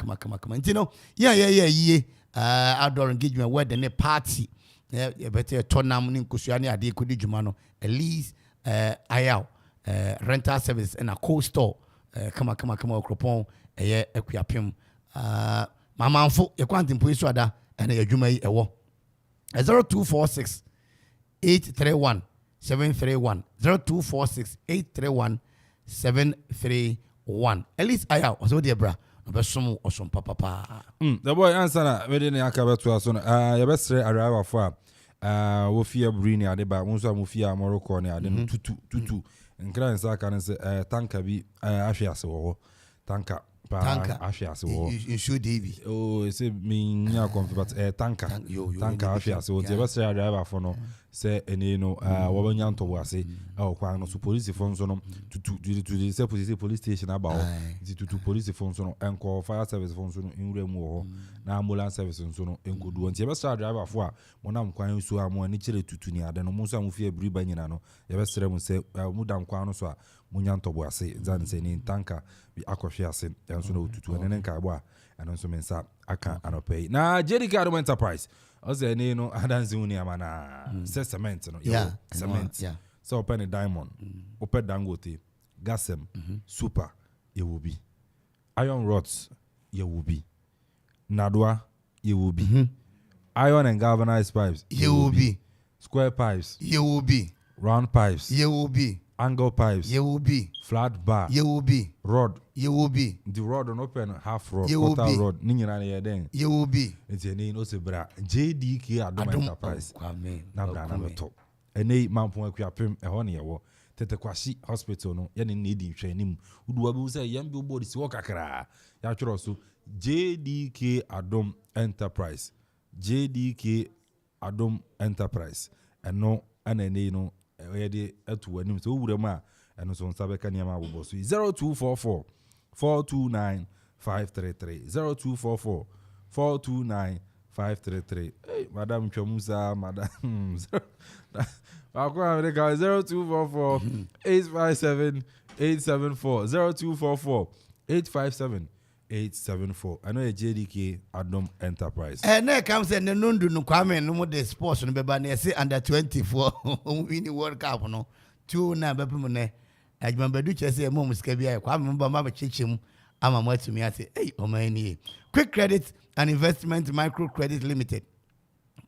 Nti no ye outdoor engagement where the party ya better tonam ni nkosua ne ade ko di dwuma no at least ayaw rental service and a co-store kama Akropong Akuapem Amanfo ye kwanti mpo isu ada na yadwuma yi ewo 0246 831 731 0246 831 731 at least ayaw oso de bra obesom osom papa the boy answer na we dey akabeto aso na ye besre arrival for wo fia brini ade ba mo so mo fia Morocco ne ade no tutu nkra nsa ka ne se tanka bi ahwease wo tanka ahwease wo insure David say me nya confirm but tanka ahwease wo je besre arrival for no say ene no wo banya nto wo ase kwa no so police fo so no tutu say police station aba o tutu police fo so no enko fire service fo so no enwura mu wo na ambulance service so no enkodu on je besre driver fo a mo nam kwan so a mo ani kire tutu ni ade no mo so amfie bri banyina no je besre mu say mu dam kwan no so a mo nya nto wo ase zan say ni tanka bi akofie ase enso no tutu ene nka bo a eno so mensa aka anopay na Jericho Adom Enterprise Ose ne no adansi uni amana se cement no cement so open a diamond open Dangote gasem super you will be iron rods you will be nadwa you will be iron and galvanized pipes you will be square pipes you will be round pipes you will be angle pipes you will be flat bar you will be rod you will be the rod on open half rod quarter rod ni nyina na yeden you will be enti no se bra JDK Adom Enterprise na bra na beto ene mampon Akuapem ho ne yewo tete kwashi hospital no ye ne edi hwanim uduwa bi se yambi obodi si wakakra ya tworo so JDK Adom Enterprise JDK Adom Enterprise eno anene no yede atu anim so wura ma eno so nsabe ka niam abobo so 0244 429 533 0244 429 533 hey madam Chwamusa madam akwa America 0244 857 874 0244 857 874 I know a JDK Adom Enterprise na come say no ndu no kwame no mo the sports no beba na say under 24 win World Cup no 2 na bepem ne adwuma bedu chese mo musika bia kwame mo ba ma chechim ama mo atumi ate hey o man ni Quick Credit and Investment Micro Credit Limited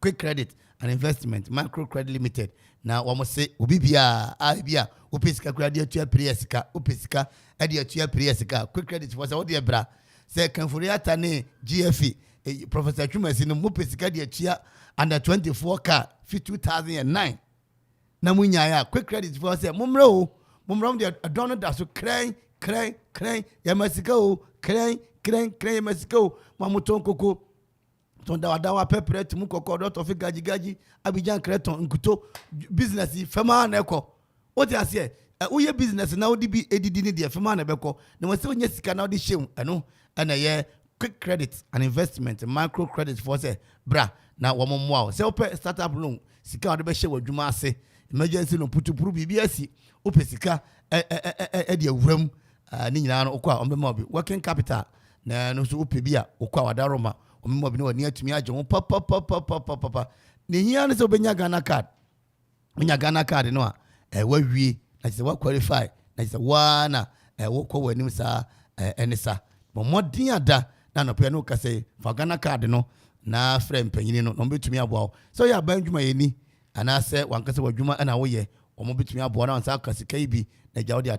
Quick Credit and Investment Micro Credit Limited na wo mo se obi bia bia opesika krade atua priesika opesika ade atua priesika Quick Credit for say wo de bra say Kanfuriata ne GFE Professor Chumasi no mo pesika de atua under 24 car 2009 na munya ya Quick Credit for say momro de don da so kran ya masika o kran ya masika o mamuton koko tonda wadawa pepre timu koko dot of gaji Abidjan Kreton nkuto business fema na ekọ o ti ase uye business na odi bi edidi ni de fema na beko na wose onye sika na odi hyew eno na ye Quick Credit and Investment Micro Credit for say bra na wo momwa say ope startup loan sika odi be hye wadwuma ase emergency loan putupuru bibiasi ope sika de awuram ni nyina no okwa ombema obi working capital na no so ope bia okwa wadaroma ombema obi no wani atumi agye ho papa ne hia ne se obenya Ghana card onya Ghana card no a wawie na se wa qualify na se wa na wo kwa wanim sa enisa modin ada na no pe no ka se fa Ghana card no na frame panyini no betumi aboa so ya ban dwuma yeni ana se wankase wadwuma na wo ye omo betumi aboa na nsa kasika ibi na ja wo de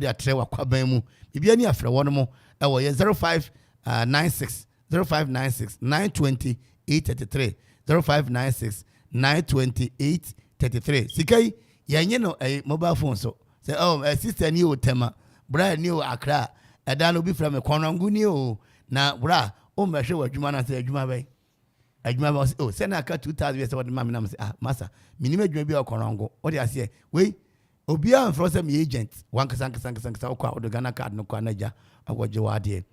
atra wakwaban mu bibia ni afre wo no mo wo ye 0596 920 833 0596 920 833 sikai yenye no mobile phone so say sister ni o tema bra ni o Accra eda no bi fra me konrangu ni o na bra o mehwe wadwuma na say adwuma bai say na aka 2000 years what mama na say masa minime adwuma bi o konrangu o de ase we obi an fro say me agent wan kasa okwa o Ghana card no kwa naja agwoje wade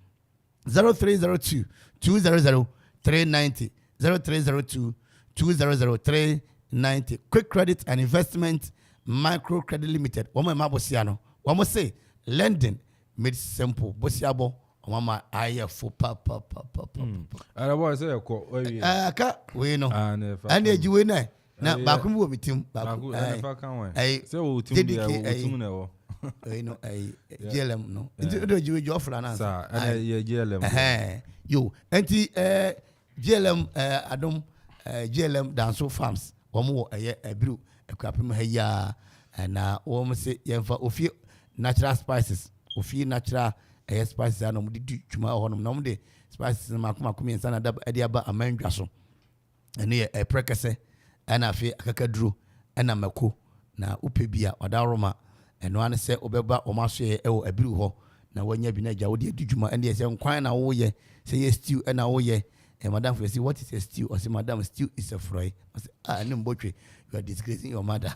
0302 200 390 0302 200 390. Quick Credit and Investment Micro Credit Limited. One more Mabosiano. One more say lending made simple. Bosiabo. Mama aye for papa. I was say ko we know. And you win na bakum wo mitim bakum fa kan wa say wo tim dia wo tim na wo no GLM no nti do jiwe jo ofra na sa ana ye GLM yo nti GLM adom GLM Danso Farms wo mo abiru Akuapem ha ya na wo mo se yemfa ofi natural spices ofi natural spices na mo di dwuma ho no mo de spices na makoma ensa na da ade aba amandwa so ene e prekese ana afi akakaduro ana mako na upebia odaroma eno ane se obeba omaso ye ewo abiru ho na wanya bi na gya wo de adwuma ene se nkwan na wo ye se ye stew na wo ye madam for say what is a stew or say madam stew is a fry I say no mbotwe you are disgracing your mother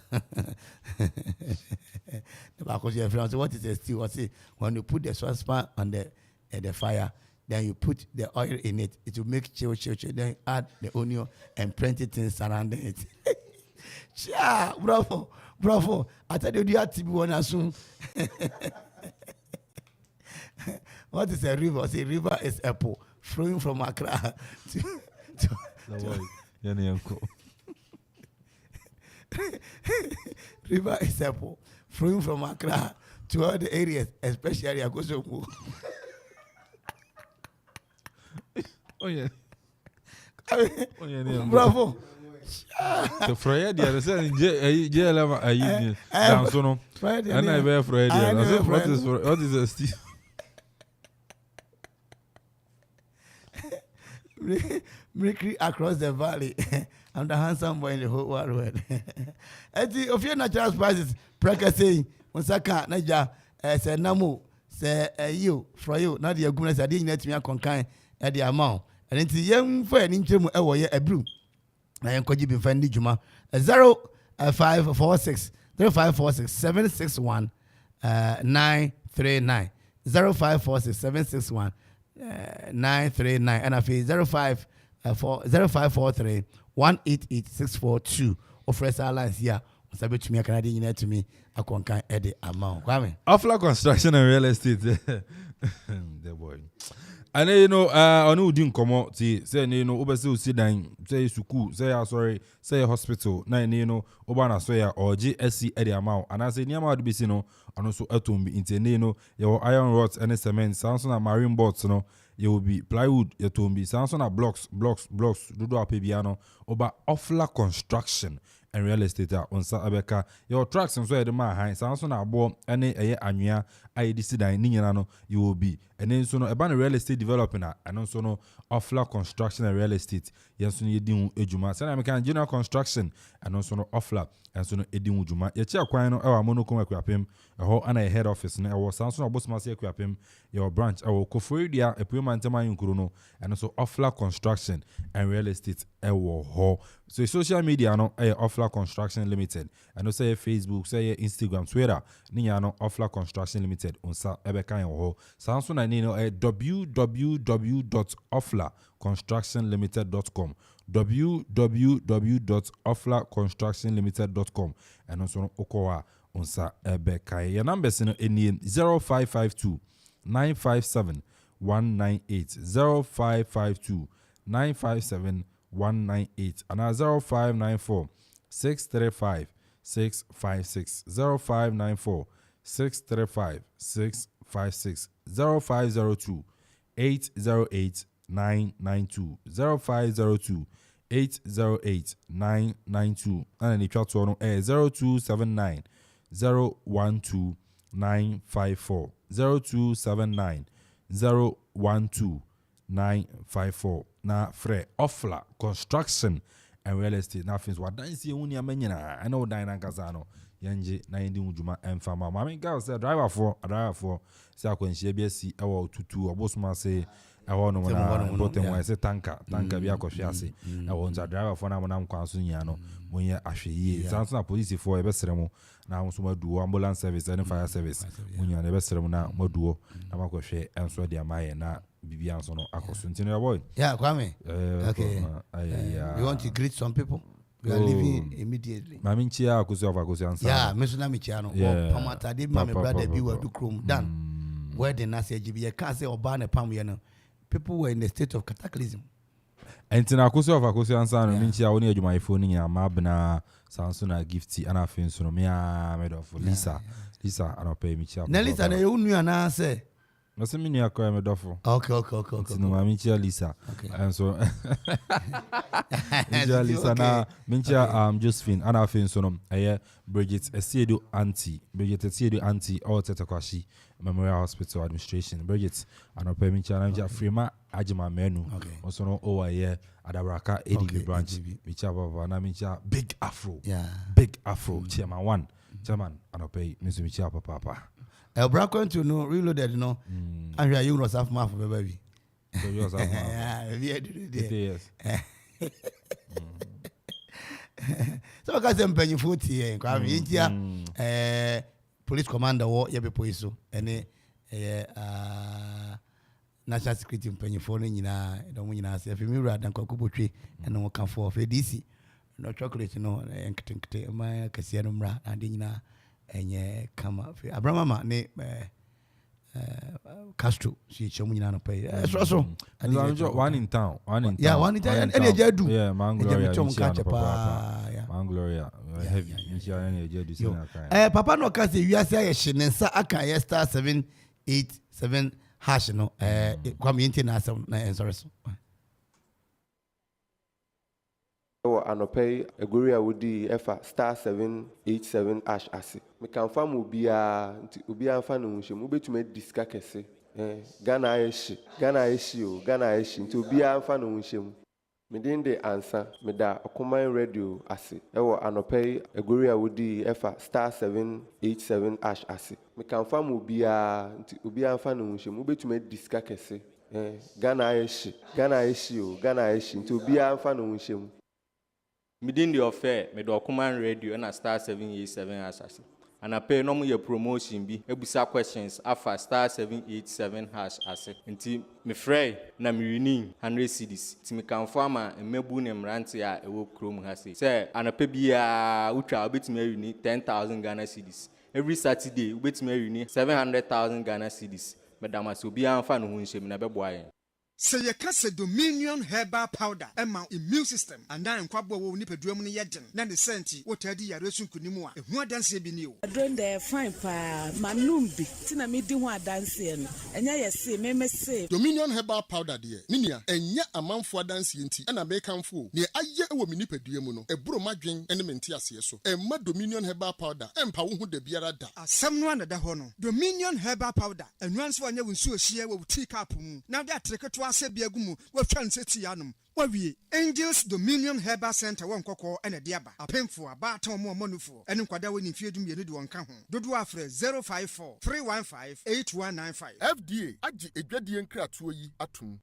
the back of your friend say what is a stew or say when you put the saucepan on the fire then you put the oil in it. It will make chill. Then add the onion and plenty things surrounding it. Chia, bravo. I tell you have to be one as soon. What is a river? Say river is apple flowing from Accra to river is apple flowing from Accra to all the areas, especially Akosombo. Oh yeah. Bravo. The Friday, the same JLM I down so no. And I wear Friday. What is a Steve? Mimicry across the valley. I'm the handsome boy in the whole world. If you're natural spices, Praka saying, Onsaka, Naja, say Namu, say you, for you, not your goodness, I didn't let me a conkind at the amount. And it's young for an interim a brew. I am going to be finding Juma 0546 0546 761 939 0546 761 939 and I feel 0543 188 642 of Fresh Alliance here. Sabe to me, Canadian United to me, a concan edit amount. Offla Construction and Real Estate. The boy. And you know, on who didn't come out, say, you know, Obesu sit down, say, Suku, say, sorry, say, hospital, nine, you know, Obana Soya or GSC Eddie amount. And I say, Niama to be seen, and also Atombi, Interneno, your iron rods and cement, Samson and marine boards, you know, you will be plywood, your tombi, Samson and blocks, Dudo Piano, Oba Offla Construction and Real Estate on Sabeka, your tracks and so the man high, Samson are born, any Anya, I decide, Ninano, you will be. And then so no about real estate developing and also no Offla Construction and Real Estate. Yes, so you do ejuma. Say I can general construction and also no Offla and so no edin ujuma. Ye chia kwan no our Okoman Akuapem, a whole and a head office na our Samson or Bossmasi Akuapem, your branch our Kofi dia a payment tema yunkruno and also Offla Construction and Real Estate ho. So social media no Offla Construction Limited and also Facebook, say Instagram, Twitter, niya no Offla Construction Limited on sa ebeka ho. Samson www.offlaconstructionlimited.com www.offlaconstructionlimited.com and also okowa onsa ebeka. Your numbers in 0552 957 198 0552 957 198 and 0594 635 656 0594 635 656 0502 808 992 0502 808 992 and the chat on 0279 012 954 0279 012 954 na free Offla Construction and Real Estate na fins wa dan si uni amenyina ana o dan na kazano yanje na ndi ujuma emfama mama girl say driver for say akwanhia bi asi e wo tutu obosuma say e wo no na botem wa say tanka bi akohwe ase e wo nza driver for na mo kwanso nya no monye ahweye sanso na police for e besere mo na mo so maduo ambulance service and fire service monye na e besere mo na maduo na makohwe enso de amaye na Bibian so no akosuntin boy. Yeah, Kwame. Okay. You want to greet some people? We are leaving immediately. Maminchia Akuffo Ansong. Yeah, Mesuna Michiano. Pamata did my brother be were to chrome done. Where the Nasa GB can't say or ban a palm. People were in a state of cataclysm. And Akuffo Ansong Minchia only my phone in Mabna Sansuna gifty and I feel so me made of Lisa. Lisa, I don't pay me. Nelisa, you knew an answer. No, some mini acquire me duffo. Okay. No, my Minchia Lisa. And so Minchia Lisa na Minchia Josephine and I feel so Bridget Esiedu auntie. Bridget Esiedu auntie all Tetakwashi Memorial Hospital Administration. Bridget and I pay Minchia Frima Ajima Menu. Also no OIA Adabraka ADB branch. Minchia Baba na Minchia Big Afro. Yeah. Big Afro. Chairman 1. Chairman and I pay Mr. Minchia Papa. Going to know reloaded, and you know, half mouth for baby. So yours half yes. So I got them penny 40 here. Police commander war, Yabe Poiso, and national security penny phone in don't win us. If you rather than Kokubo tree and no come for DC, no chocolate, and my Cassianumra and Dina. And come up. Abraham ne Castro. She show me no pay. So one in town. Yeah, one in town. And they do. Yeah, Mangloria. Mangloria. Heavy. Papa no can say you are saying Shinensa aka star 787 hash no. Kwame international na sorry. Anopay Eguria Woody Efa star 787 ash asi. Me can farm ubia fan unshim ube to make discakese. Ghana eshi nti ubia fan unshim. Me din de answer me da Okoman radio asi. Ewo Anopay Eguria Woody Efa star 787 ash asi. Me can farm ubia fan unshim ube to make discakese. Ghana eshi nti ubia fan unshim. Within the affair, me do Okoman radio and a star 787 assassin. And I pay no more promotion be ebusa questions afa star 787 hash asset. Nti me frey na me uni 100 cedis. Ti me kan farmer and mebu ne mrante a ewo krom ha say. Say anape bia utwa obetime uni 10,000 Ghana cedis. Every Saturday obetime uni 700,000 Ghana cedis. Madam asobi anfa no hu nhyem na beboa. Say you can say Dominion herbal powder emma immune system and then kwabo wo ni peduam ni yeden na ne senti wo tadi yare sunkunimu a ehu adanse bi ni o adon dey fine pa manum bi tina me di hu adanse no enya yesi me say Dominion herbal powder de ninia enya amanfo adanse enti na me kanfo ne aye ewo mi ni peduam no eburo madwen ene mente ase so emma Dominion herbal powder empa wo hu da biara da asem no anada ho no Dominion herbal powder enwanso anya wonsu ohie wo tea cup mu na da treketo Sebiagumu, what transit yanum. Wawie Angels Dominion Herbal Center one koko and diaba. A painful about more monufo. And Quada winning Fiedum Yedu on Cajon. Dodo Afre 054 315 8195. FDA Aji Egadian Kratui Atum.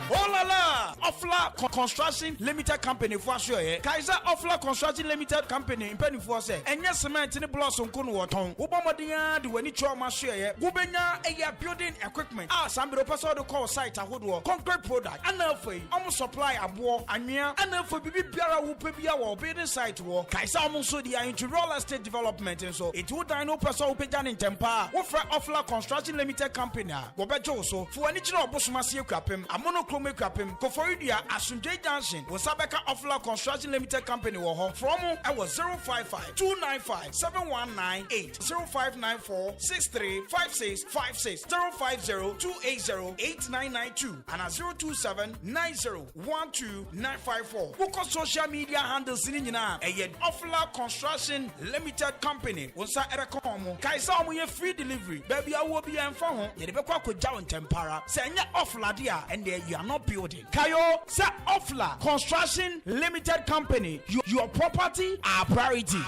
Oh la la! Offla Construction Limited Company for sure. Kaiser Offla Construction Limited Company in Penny for say. And yes, cement in the blossom kun waton. Ubomadia do any trauma share. Gubenya a building equipment. Some person to call site a hoodwo. Concrete product. And for almost supply a war and near and for Bibi Biara Wupebia or building site war. Kaiser almost so they are into real estate development and so it would no person who in Tempa. Offer Offla Construction Limited Company. Wobejo so for any job Busmasi Kapim. A monochrome Kapim. Koforidia Asunjay Dancing was Sabeka Offla Construction Limited Company war from I was 055 295 7198 0594 635656 050 280 8992 and a 027 9012954. Book on social media handles in a Offla Construction Limited Company was Erekomo Kaisa we free delivery baby I will be and phone Yebekwa Jawan Tempara Senya Offla dia and there you are not building. Kayo Sa Offla Construction Limited Company. Your property our priority.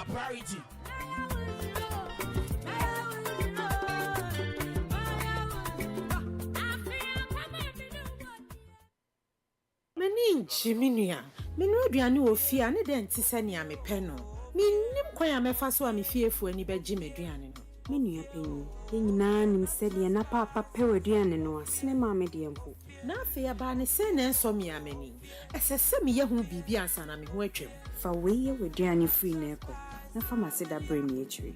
Meni nchi minua. Menu aduane wo fie ane de nti sɛ nea mepɛ no. Minim kwa mefa so a me fiefo ani be gye meduane no. Me nua panyin, ye nyina nim sɛ deɛ na papa pɛ waduane no asene ma me deɛ mpo. Na afei aba ne sɛ na nso me amani. Ɛsɛ sɛ me ye ho bibi ansa na me ho atwam. Fa weye waduane free na ɛkɔ. Na fa ma se da bre me akyiri.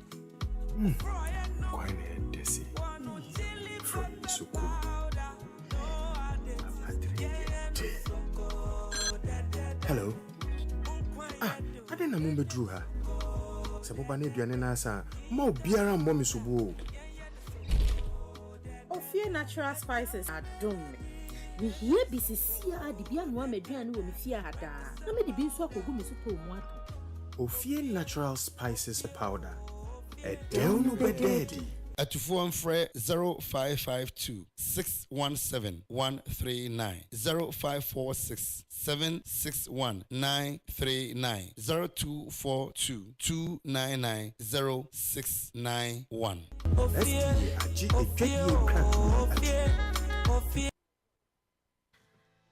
Kwai ne desi. From Suku. Hello. I didn't know me drew her. Saboba ne duane na asa. Ma obiara mbɔ me subu. Ofie natural spices adom me. We hear bisisia de bia no ameduane wo me fie hada. Na me de bi nso akogu me so to mu ato. Ofie natural spices powder. A down bededi. Atufo mfre 0552 617 139 0546 761 939 0242 299 0691.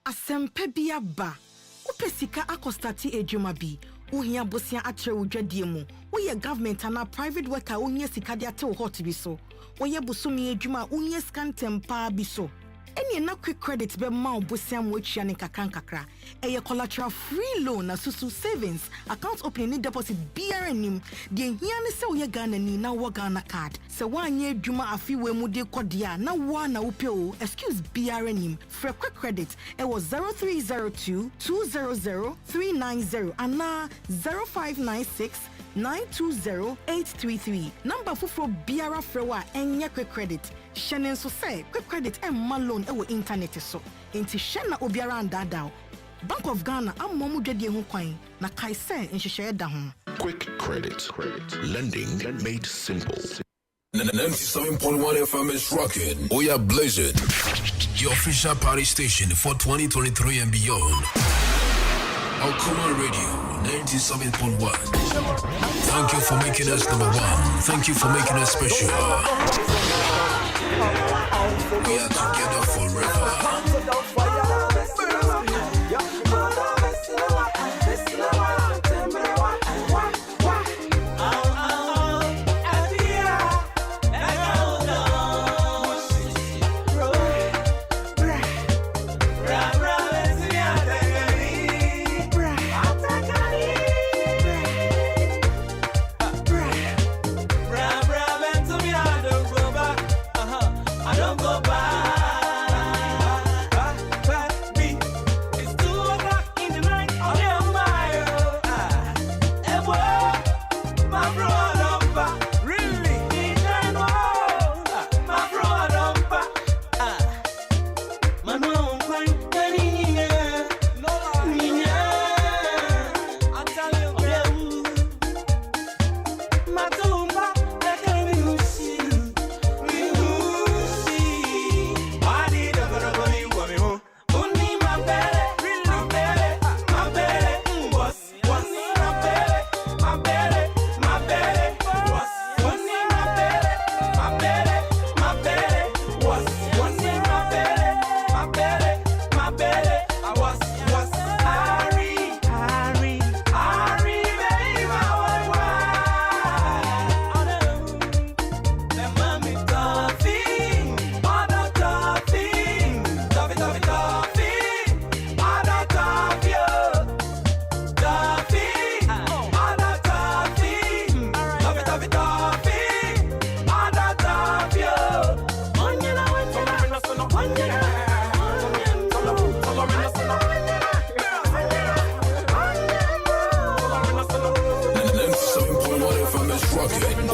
Asempe bia ba. Upesika akostati ejuma bi. Uhia bosia atre udwadie mu. Uye government ana private worker unye sika de ate hot bi so. Uye busumi ejuma unye scan tempa bi so. Eni na quick credit be ma obosia mu atwa ne kakra. Eye collateral free loan na susu savings account opening ni deposit BRNim. De hia ne se uye Ghana ni na wo Ghana card. Se wanye ejuma afi we mu de kodia na wo na upe o excuse BRNim. For quick credit it was 0302 200 390 and na 0596 920-833. Number for Biara Frewa and quick credit. Shannon so say quick credit and malone ewo internet so. Enti Shanna Obiara and Dadao. Bank of Ghana am momu dedi ho kwan na kai say nhihye da ho. Quick credit. Lending made simple. 97.1 FM is rocking. We are blazing. Your official party station for 2023 and beyond. Okoman Radio 97.1. Thank you for making us number one. Thank you for making us special. We are together forever.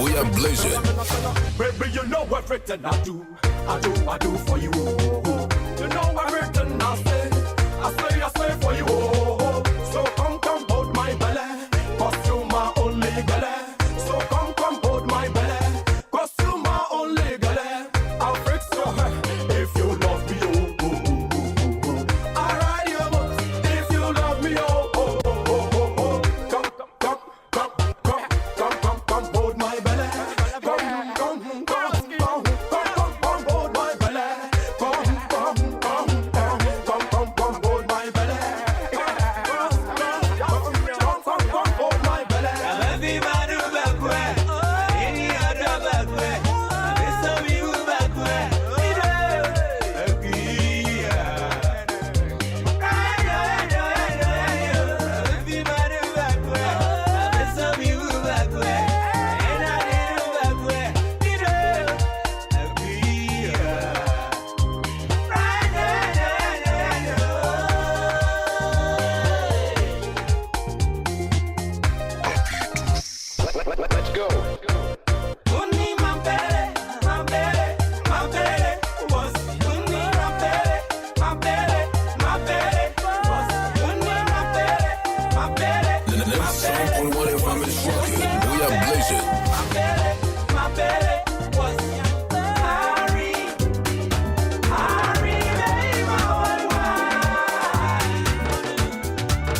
We are blazing. Baby, you know everything I do for you. You know everything I say for you. So come hold my belly, 'cause you my only belly. So come hold my belly, 'cause you my only belly. I'll fix your hair if you love me, I'll ride your boat if you love me, Come hold my belly. Come hold my belly. Come hold my belly. FM is rocking. We are blazing. My belly was Harry,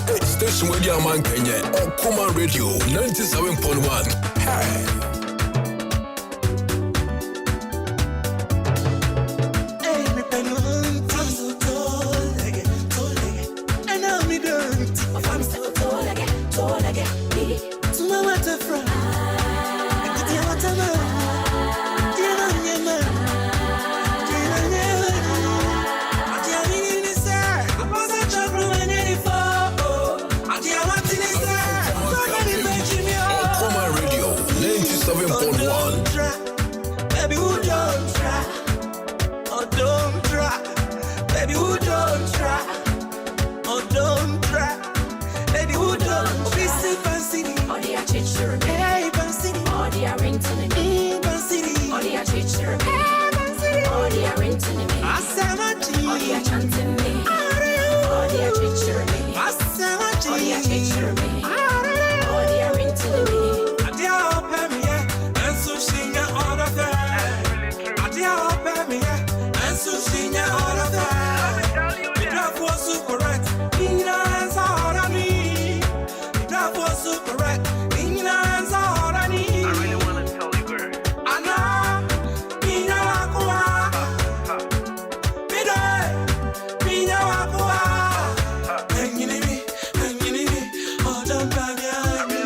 Hey, station with your man Kenya. Okoman Radio 97.1. Hey. Baby, who don't try? Oh, don't try. Baby, who don't try? Oh, don't try. Baby, who don't try? City. Oh, they are teacher. Hey, City. Oh, they are ringing me. City. Oh, they are teacher. Hey, City. Oh, they are ringing me. Asamaji. Oh, they are chanting me. Oh, they are teacher me. Asamaji. Oh, they are teacher me. Oh, they are ringing me. They are open me, and so sing all of that. They are open me, and so sing all of that. That was so correct. Ignorance all I need. That was so correct. Ignorance all I need. I really want to tell you, girl. I know. Mina wakua. Mina wakua. Engini. Oh, don't bang me.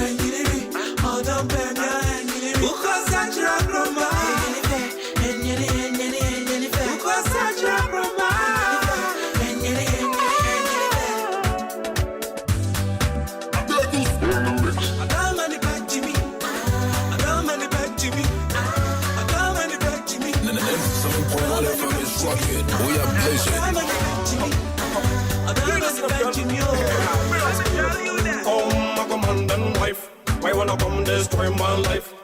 Engini. Oh, don't bang me. Because I drop from my. Because I drop from my. We are blazing. Oh, my commandant wife, why wanna come destroy my life?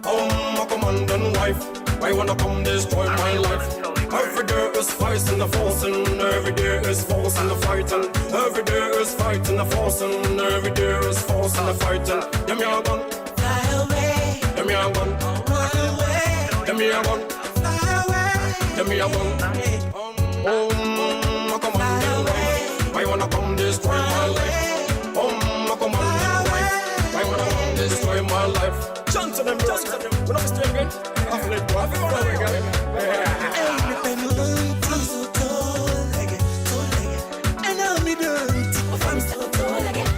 Oh, my commandant wife, why wanna come destroy my life? Every day is fighting the forcing, every day is forcing the fighting, every day is fighting the forcing, every day is forcing the fighting. Them your gun, fly away. Them your gun, run away. Them your gun, fly away. Them your gun. Oh, my commandant wife, why wanna come destroy my life? Oh, my commandant wife, why wanna come destroy my life? Chant to them, we're not staying again. I feel it, bro. I feel it again. And I'll be done. I'm still tall again.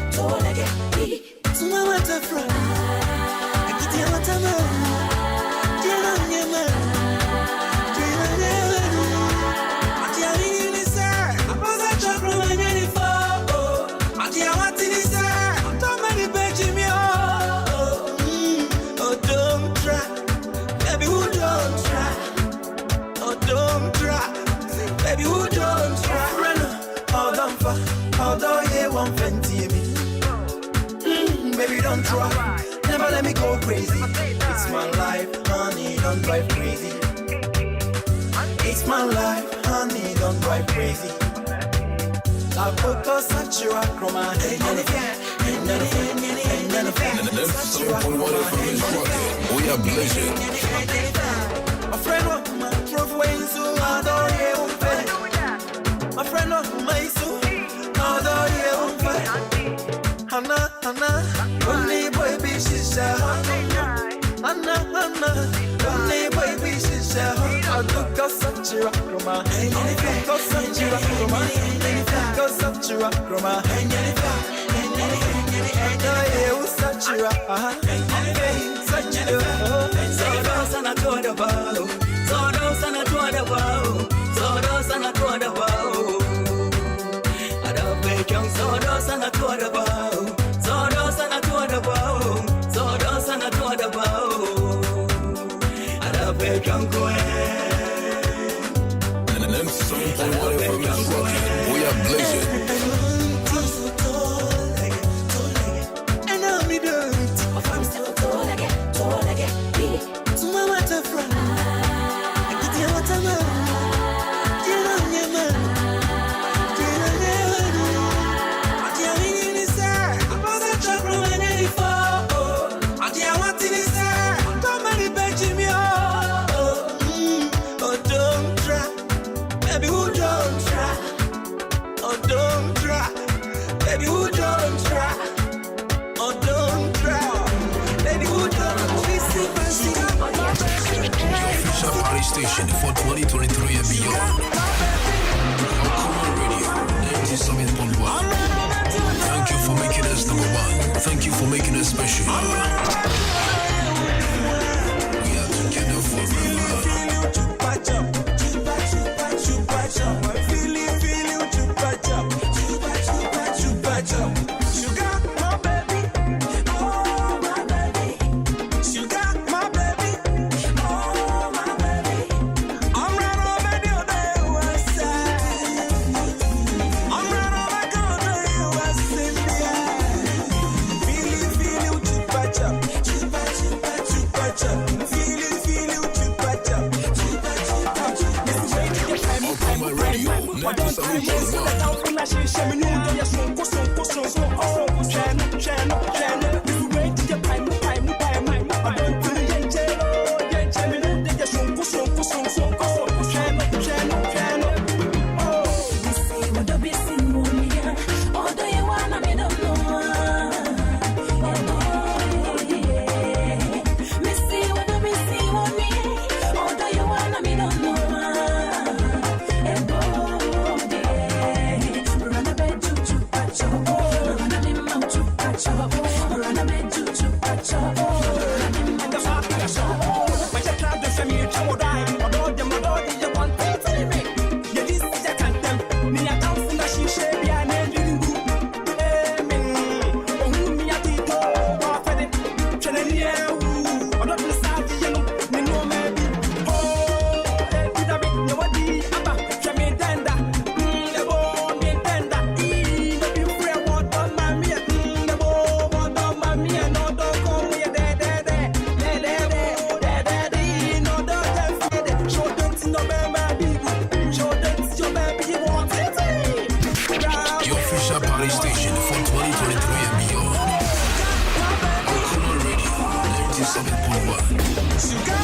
To my waterfront. I get your waterman. Get on your man. Baby, who don't try? Hold on for, although you won't fancy me. Baby, don't try. Never let me go crazy. It's my life, honey, don't drive crazy. It's my life, honey, don't drive crazy. I'll focus on you, Akroma. We are blazing. My friend, my drove ways, so I don't hear. My friend of my soul, although you won't fight. Hana, only boy be shisha. Hana, only boy be shisha. I'll do cause of Chirakroma. Cause of Chirakroma. Cause of Chirakroma. You such a such a sana to the bow. Sana to the bow. Sana to the bow. I don't make young sana to the bow. Sana to the bow. Sana to the bow. I don't make young We are blazing. And I'll be done. station for 2023 and beyond. Okoman Radio 97.1. Thank you for making us number one. Thank you for making us special. We are together forever.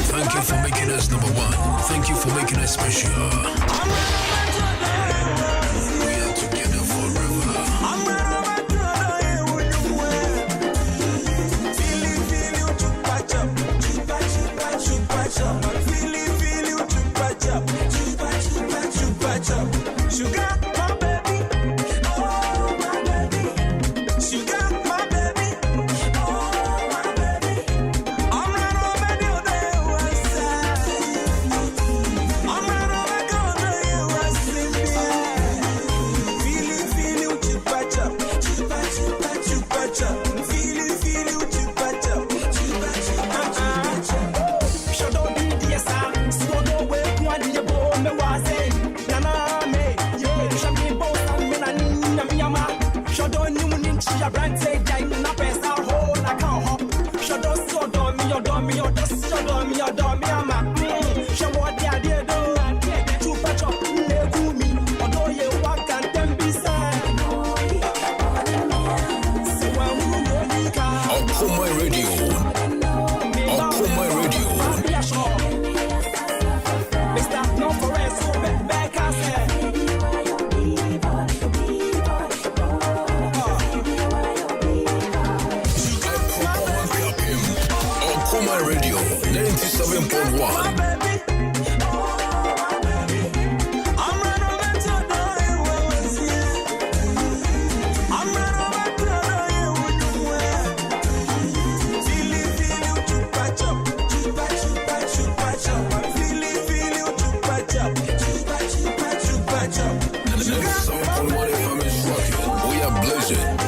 Thank you for making us number one. Thank you for making us special. We are together forever. Sugar, my baby, oh my baby. Sugar, my baby, oh my baby. I'm not over there, was I'm not over there, you was feel you to patch up, to patch up. Feel you to patch up, to patch up. Show don't be the same, so don't wait one you go me was your brand say I'm not best out hole I can't hop. Show don't so do me or do me or just show me or do me I'm a show what the idea do to patch up to me although you walk and then be sad. Okoman Radio. Okoman Radio. Mr. No forest so back I said Okoman Radio 97.1. We are blessed.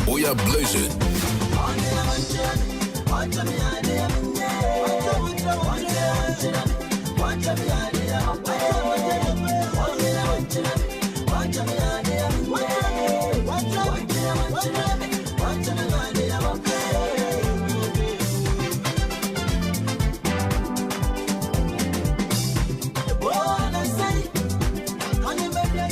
We are blazing. Honey, baby,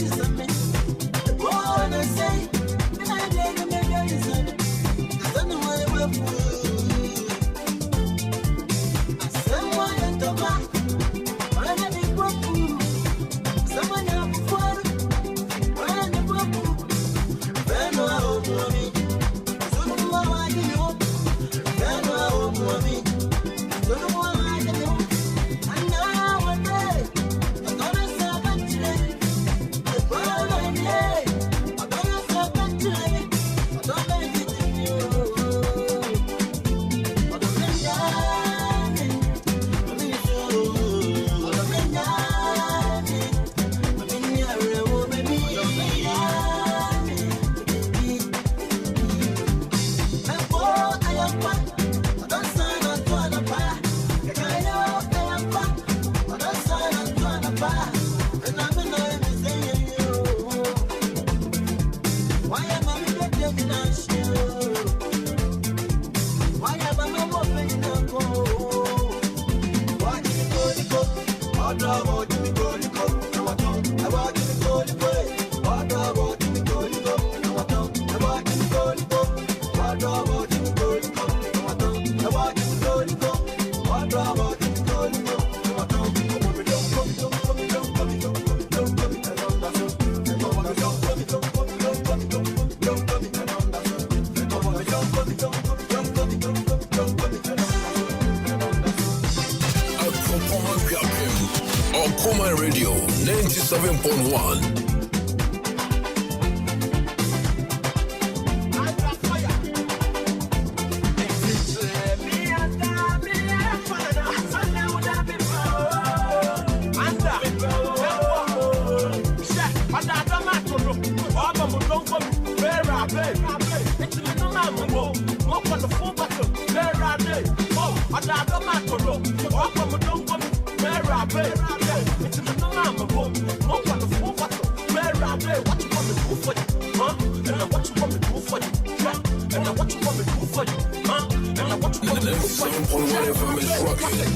Okoman Radio 97.1.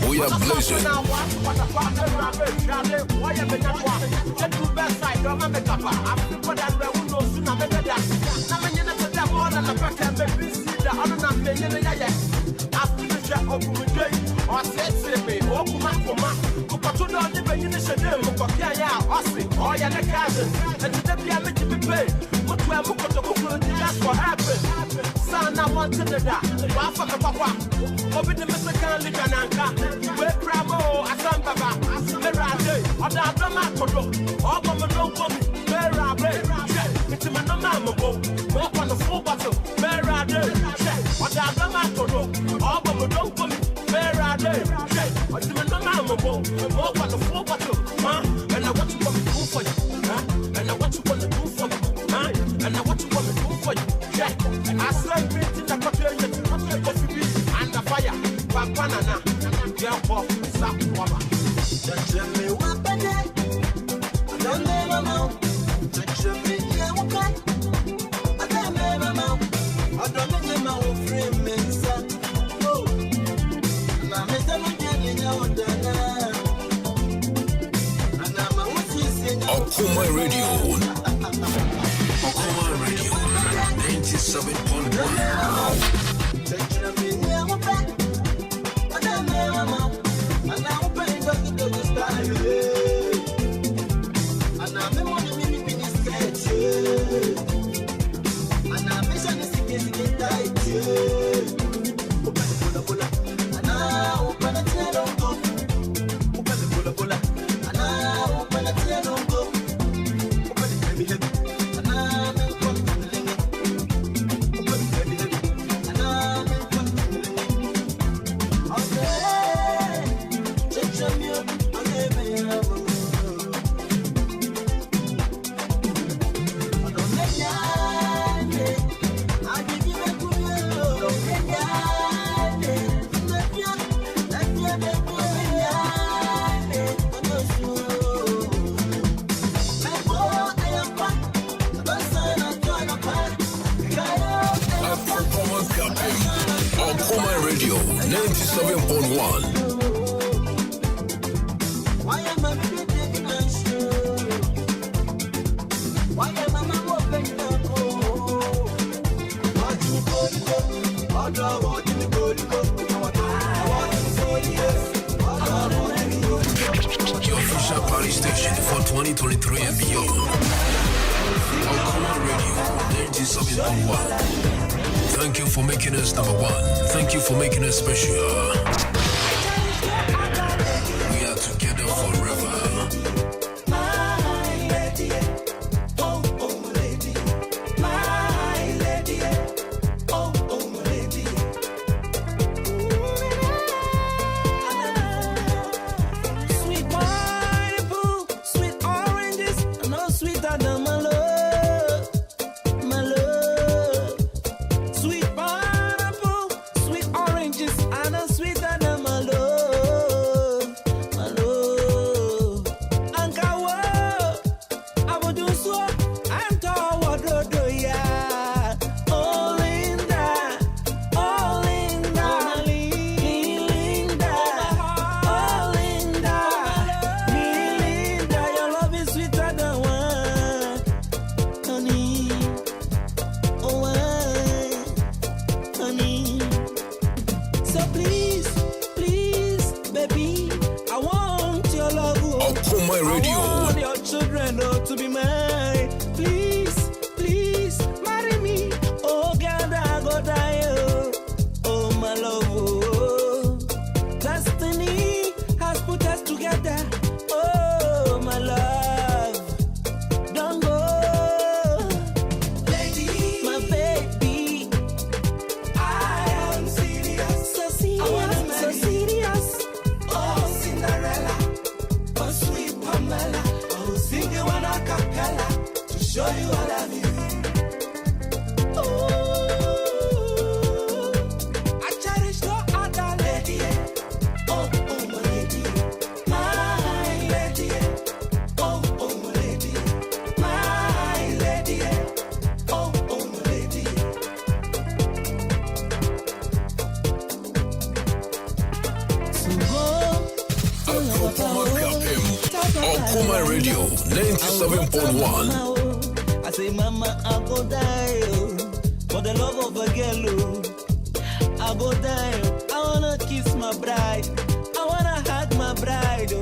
We are blazing. Okoman Radio 97.1. Your official party station for 2023 and beyond. Okoman Radio 97.1. Thank you for making us number one. Thank you for making us special. We are together forever. My lady, oh, oh, lady. My lady, oh, oh, lady. Sweet pineapple, sweet oranges, no sweeter than my love, my love. Sweet pineapple, sweet oranges, and a sweeter Okoman Radio. I want your children to be mine. Please, please marry me. Oh, God, I go die. Oh, my love. Oh. Destiny has put us together. Oh, my love. Don't go. Lady, my baby. I am serious. So serious, so serious. Oh, Cinderella. Oh, sweet Pamela. Oh, sing you one a cappella to show you I love you. I cherish no other lady. Oh, my lady. My lady. Oh, my lady. My lady. Oh, my lady. Akropong-Akuapem. Okoman Radio 97.1. I say, Mama, I go die for the love of a girl. I go die. I wanna kiss my bride. I wanna hug my bride.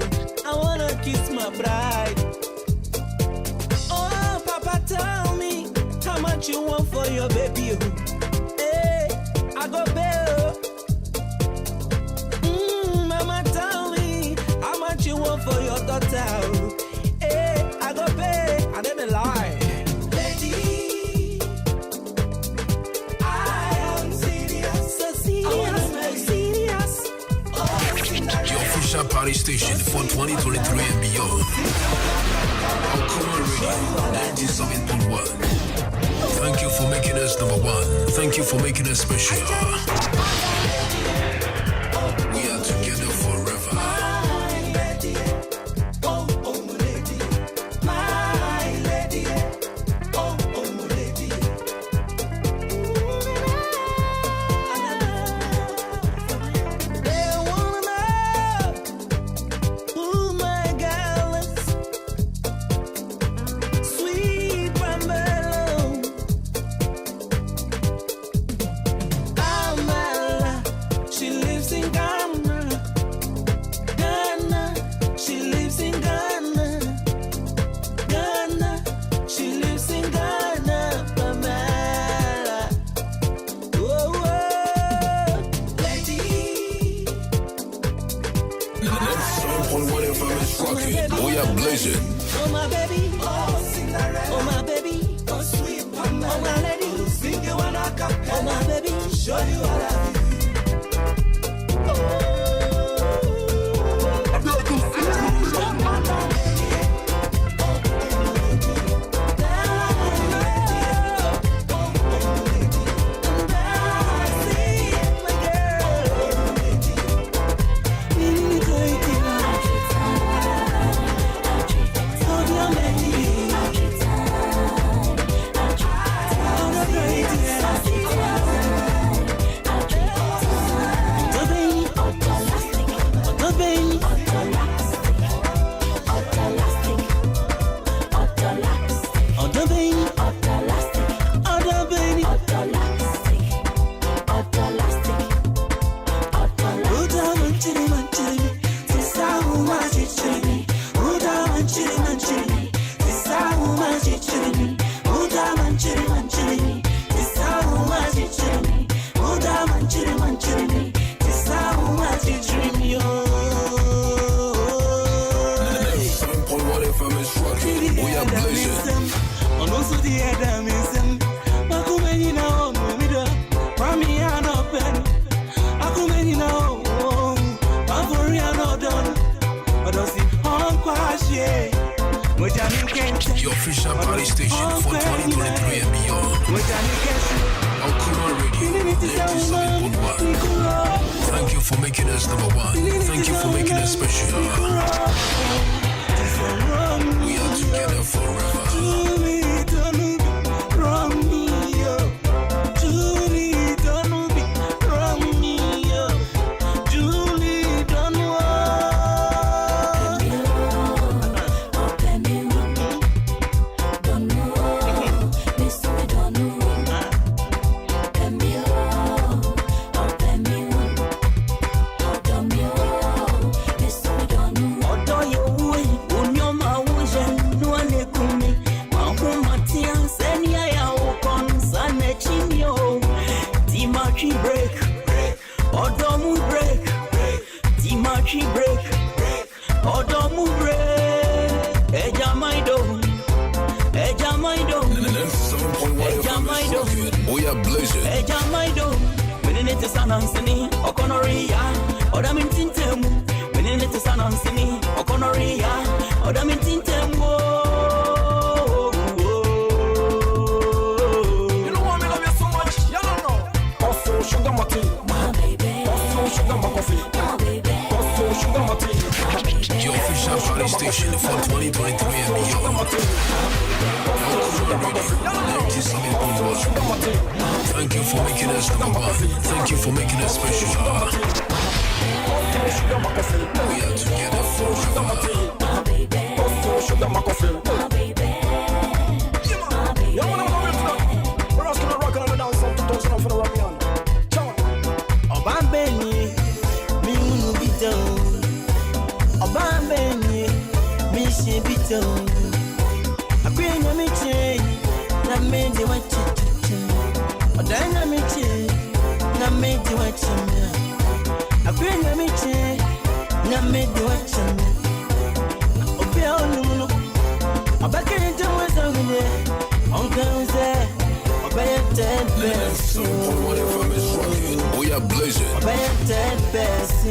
I wanna kiss my bride. Oh, Papa, tell me how much you want for your baby. Hey, I go pay. Mama, tell me how much you want for your daughter. Hey, I go pay. I didn't lie. Lady, I am serious. So serious, so serious. Your official party station for 2023 and beyond. Okoman Radio 97.1. Thank you for making us number one. Thank you for making us special. We are together forever. We are blazing. Oh my baby, oh Cinderella, oh my baby, oh sweet Pamela, oh my lady, sing you one a cappella, oh my baby, show you I love you. Your official party station for 2023 and beyond. Okoman Radio 97.1. Thank you for making us number one. Thank you for making us special. We are together forever. Although you she break. Odomu break. Eja maido. Eja maido. Eja maido. We are blazing. Eja maido. Menene sanansini okonoria. Odamin tintemu. Menene sanansini okonoria. Odamin tintemu. Sugar Mati, my baby. Sugar Coffee, my baby. Sugar Mati, your official party station for 2023 and beyond. Thank you for making us number one. Thank you for making us special. We are together forever. Sugar Coffee, my baby. We're asking to rock on the dance of 2000 for the rock on. Obambeni, mi unu bito. Obambeni, mi she bito. Akwenya mi che, na mende wachi. Odanya mi che, na mende wachi. Akwenya mi che, na mende wachi. Obia onumuno, abakere ntamweza ngene. Onkanze, obaya 10 best. We are blazing. Obaya 10 best.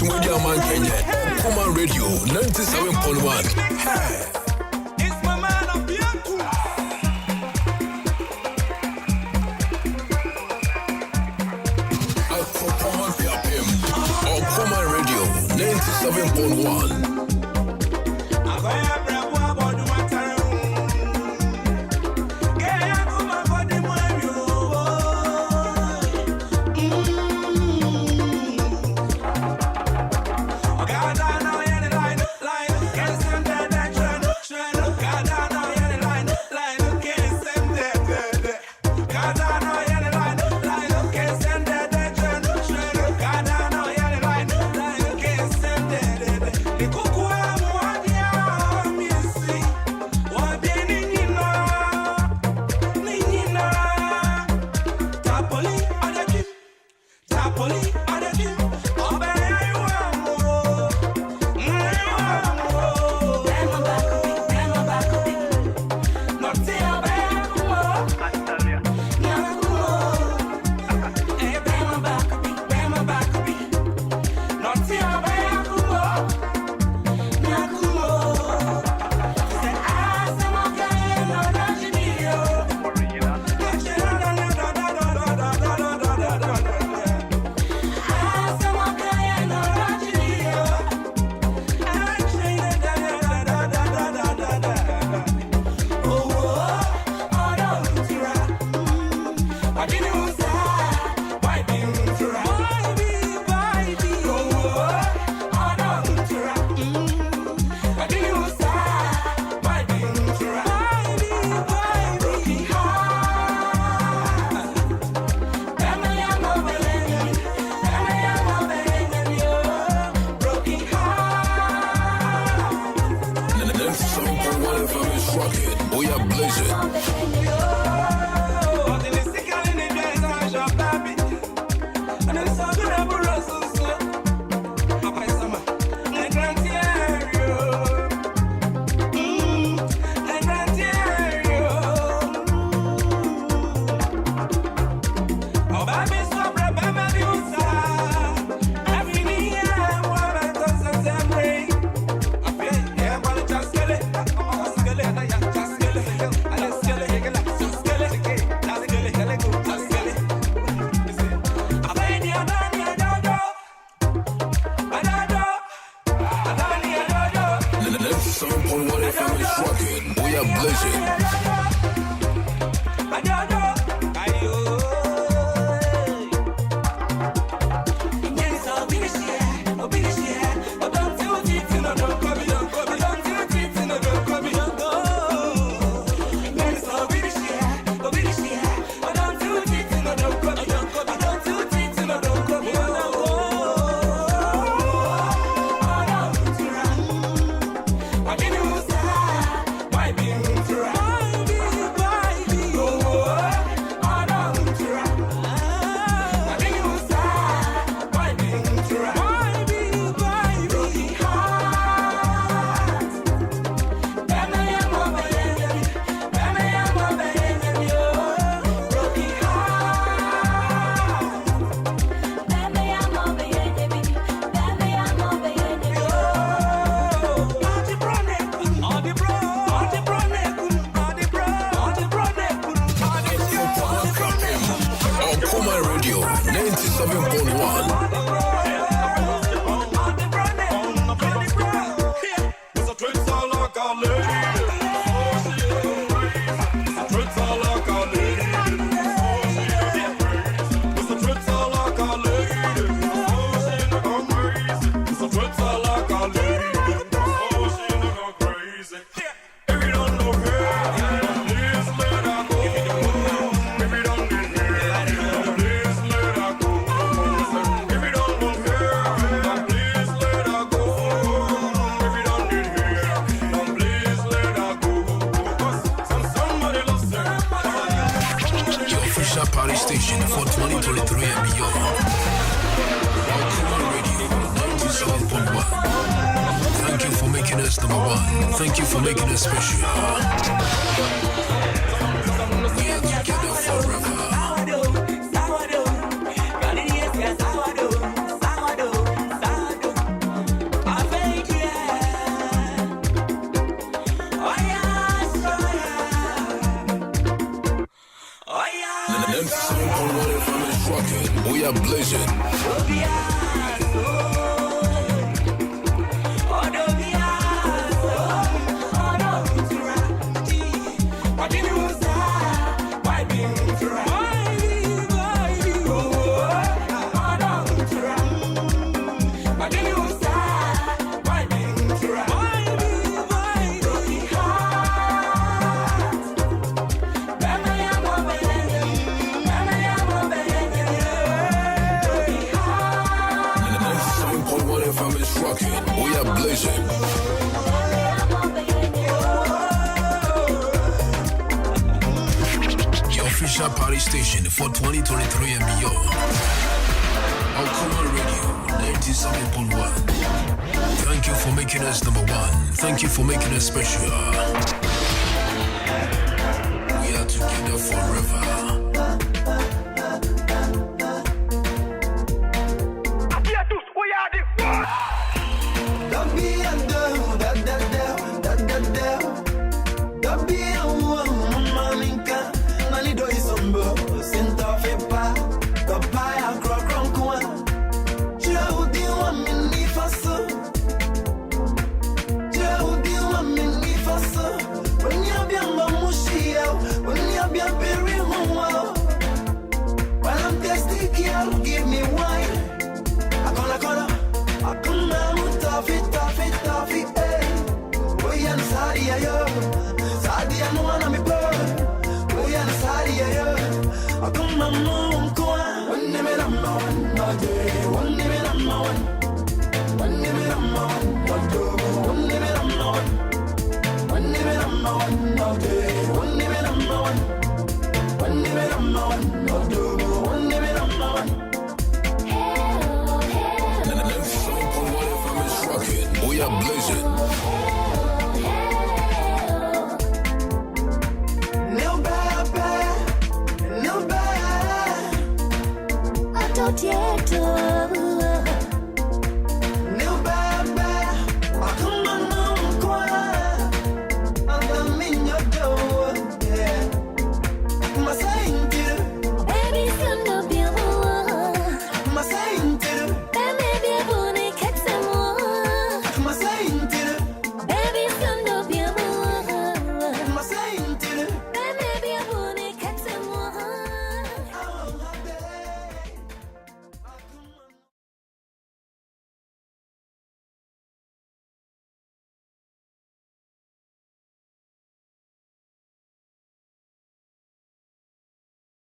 Media man Kenya, Okoman Radio 97.1. Hey. It's my man of Bianco. Akropong-Akuapem, Okoman Radio 97.1. We are blazing. We are blazing. station for 2023 and beyond. Okoman Radio 97.1. Thank you for making us number one. Thank you for making us special. We are together forever. We are blazing. We are blazing. Your official party station for 2023 and beyond. Okoman Radio 97.1. Thank you for making us number one. Thank you for making us special. We are together forever. Give me wine. I come toffee, hey. We and Sadia, yo. Sadia, no one on me, boy. We and Sadia, yo. I come my mom, go on. One name, I'm one, no day. One name, I'm one. One name, I'm one.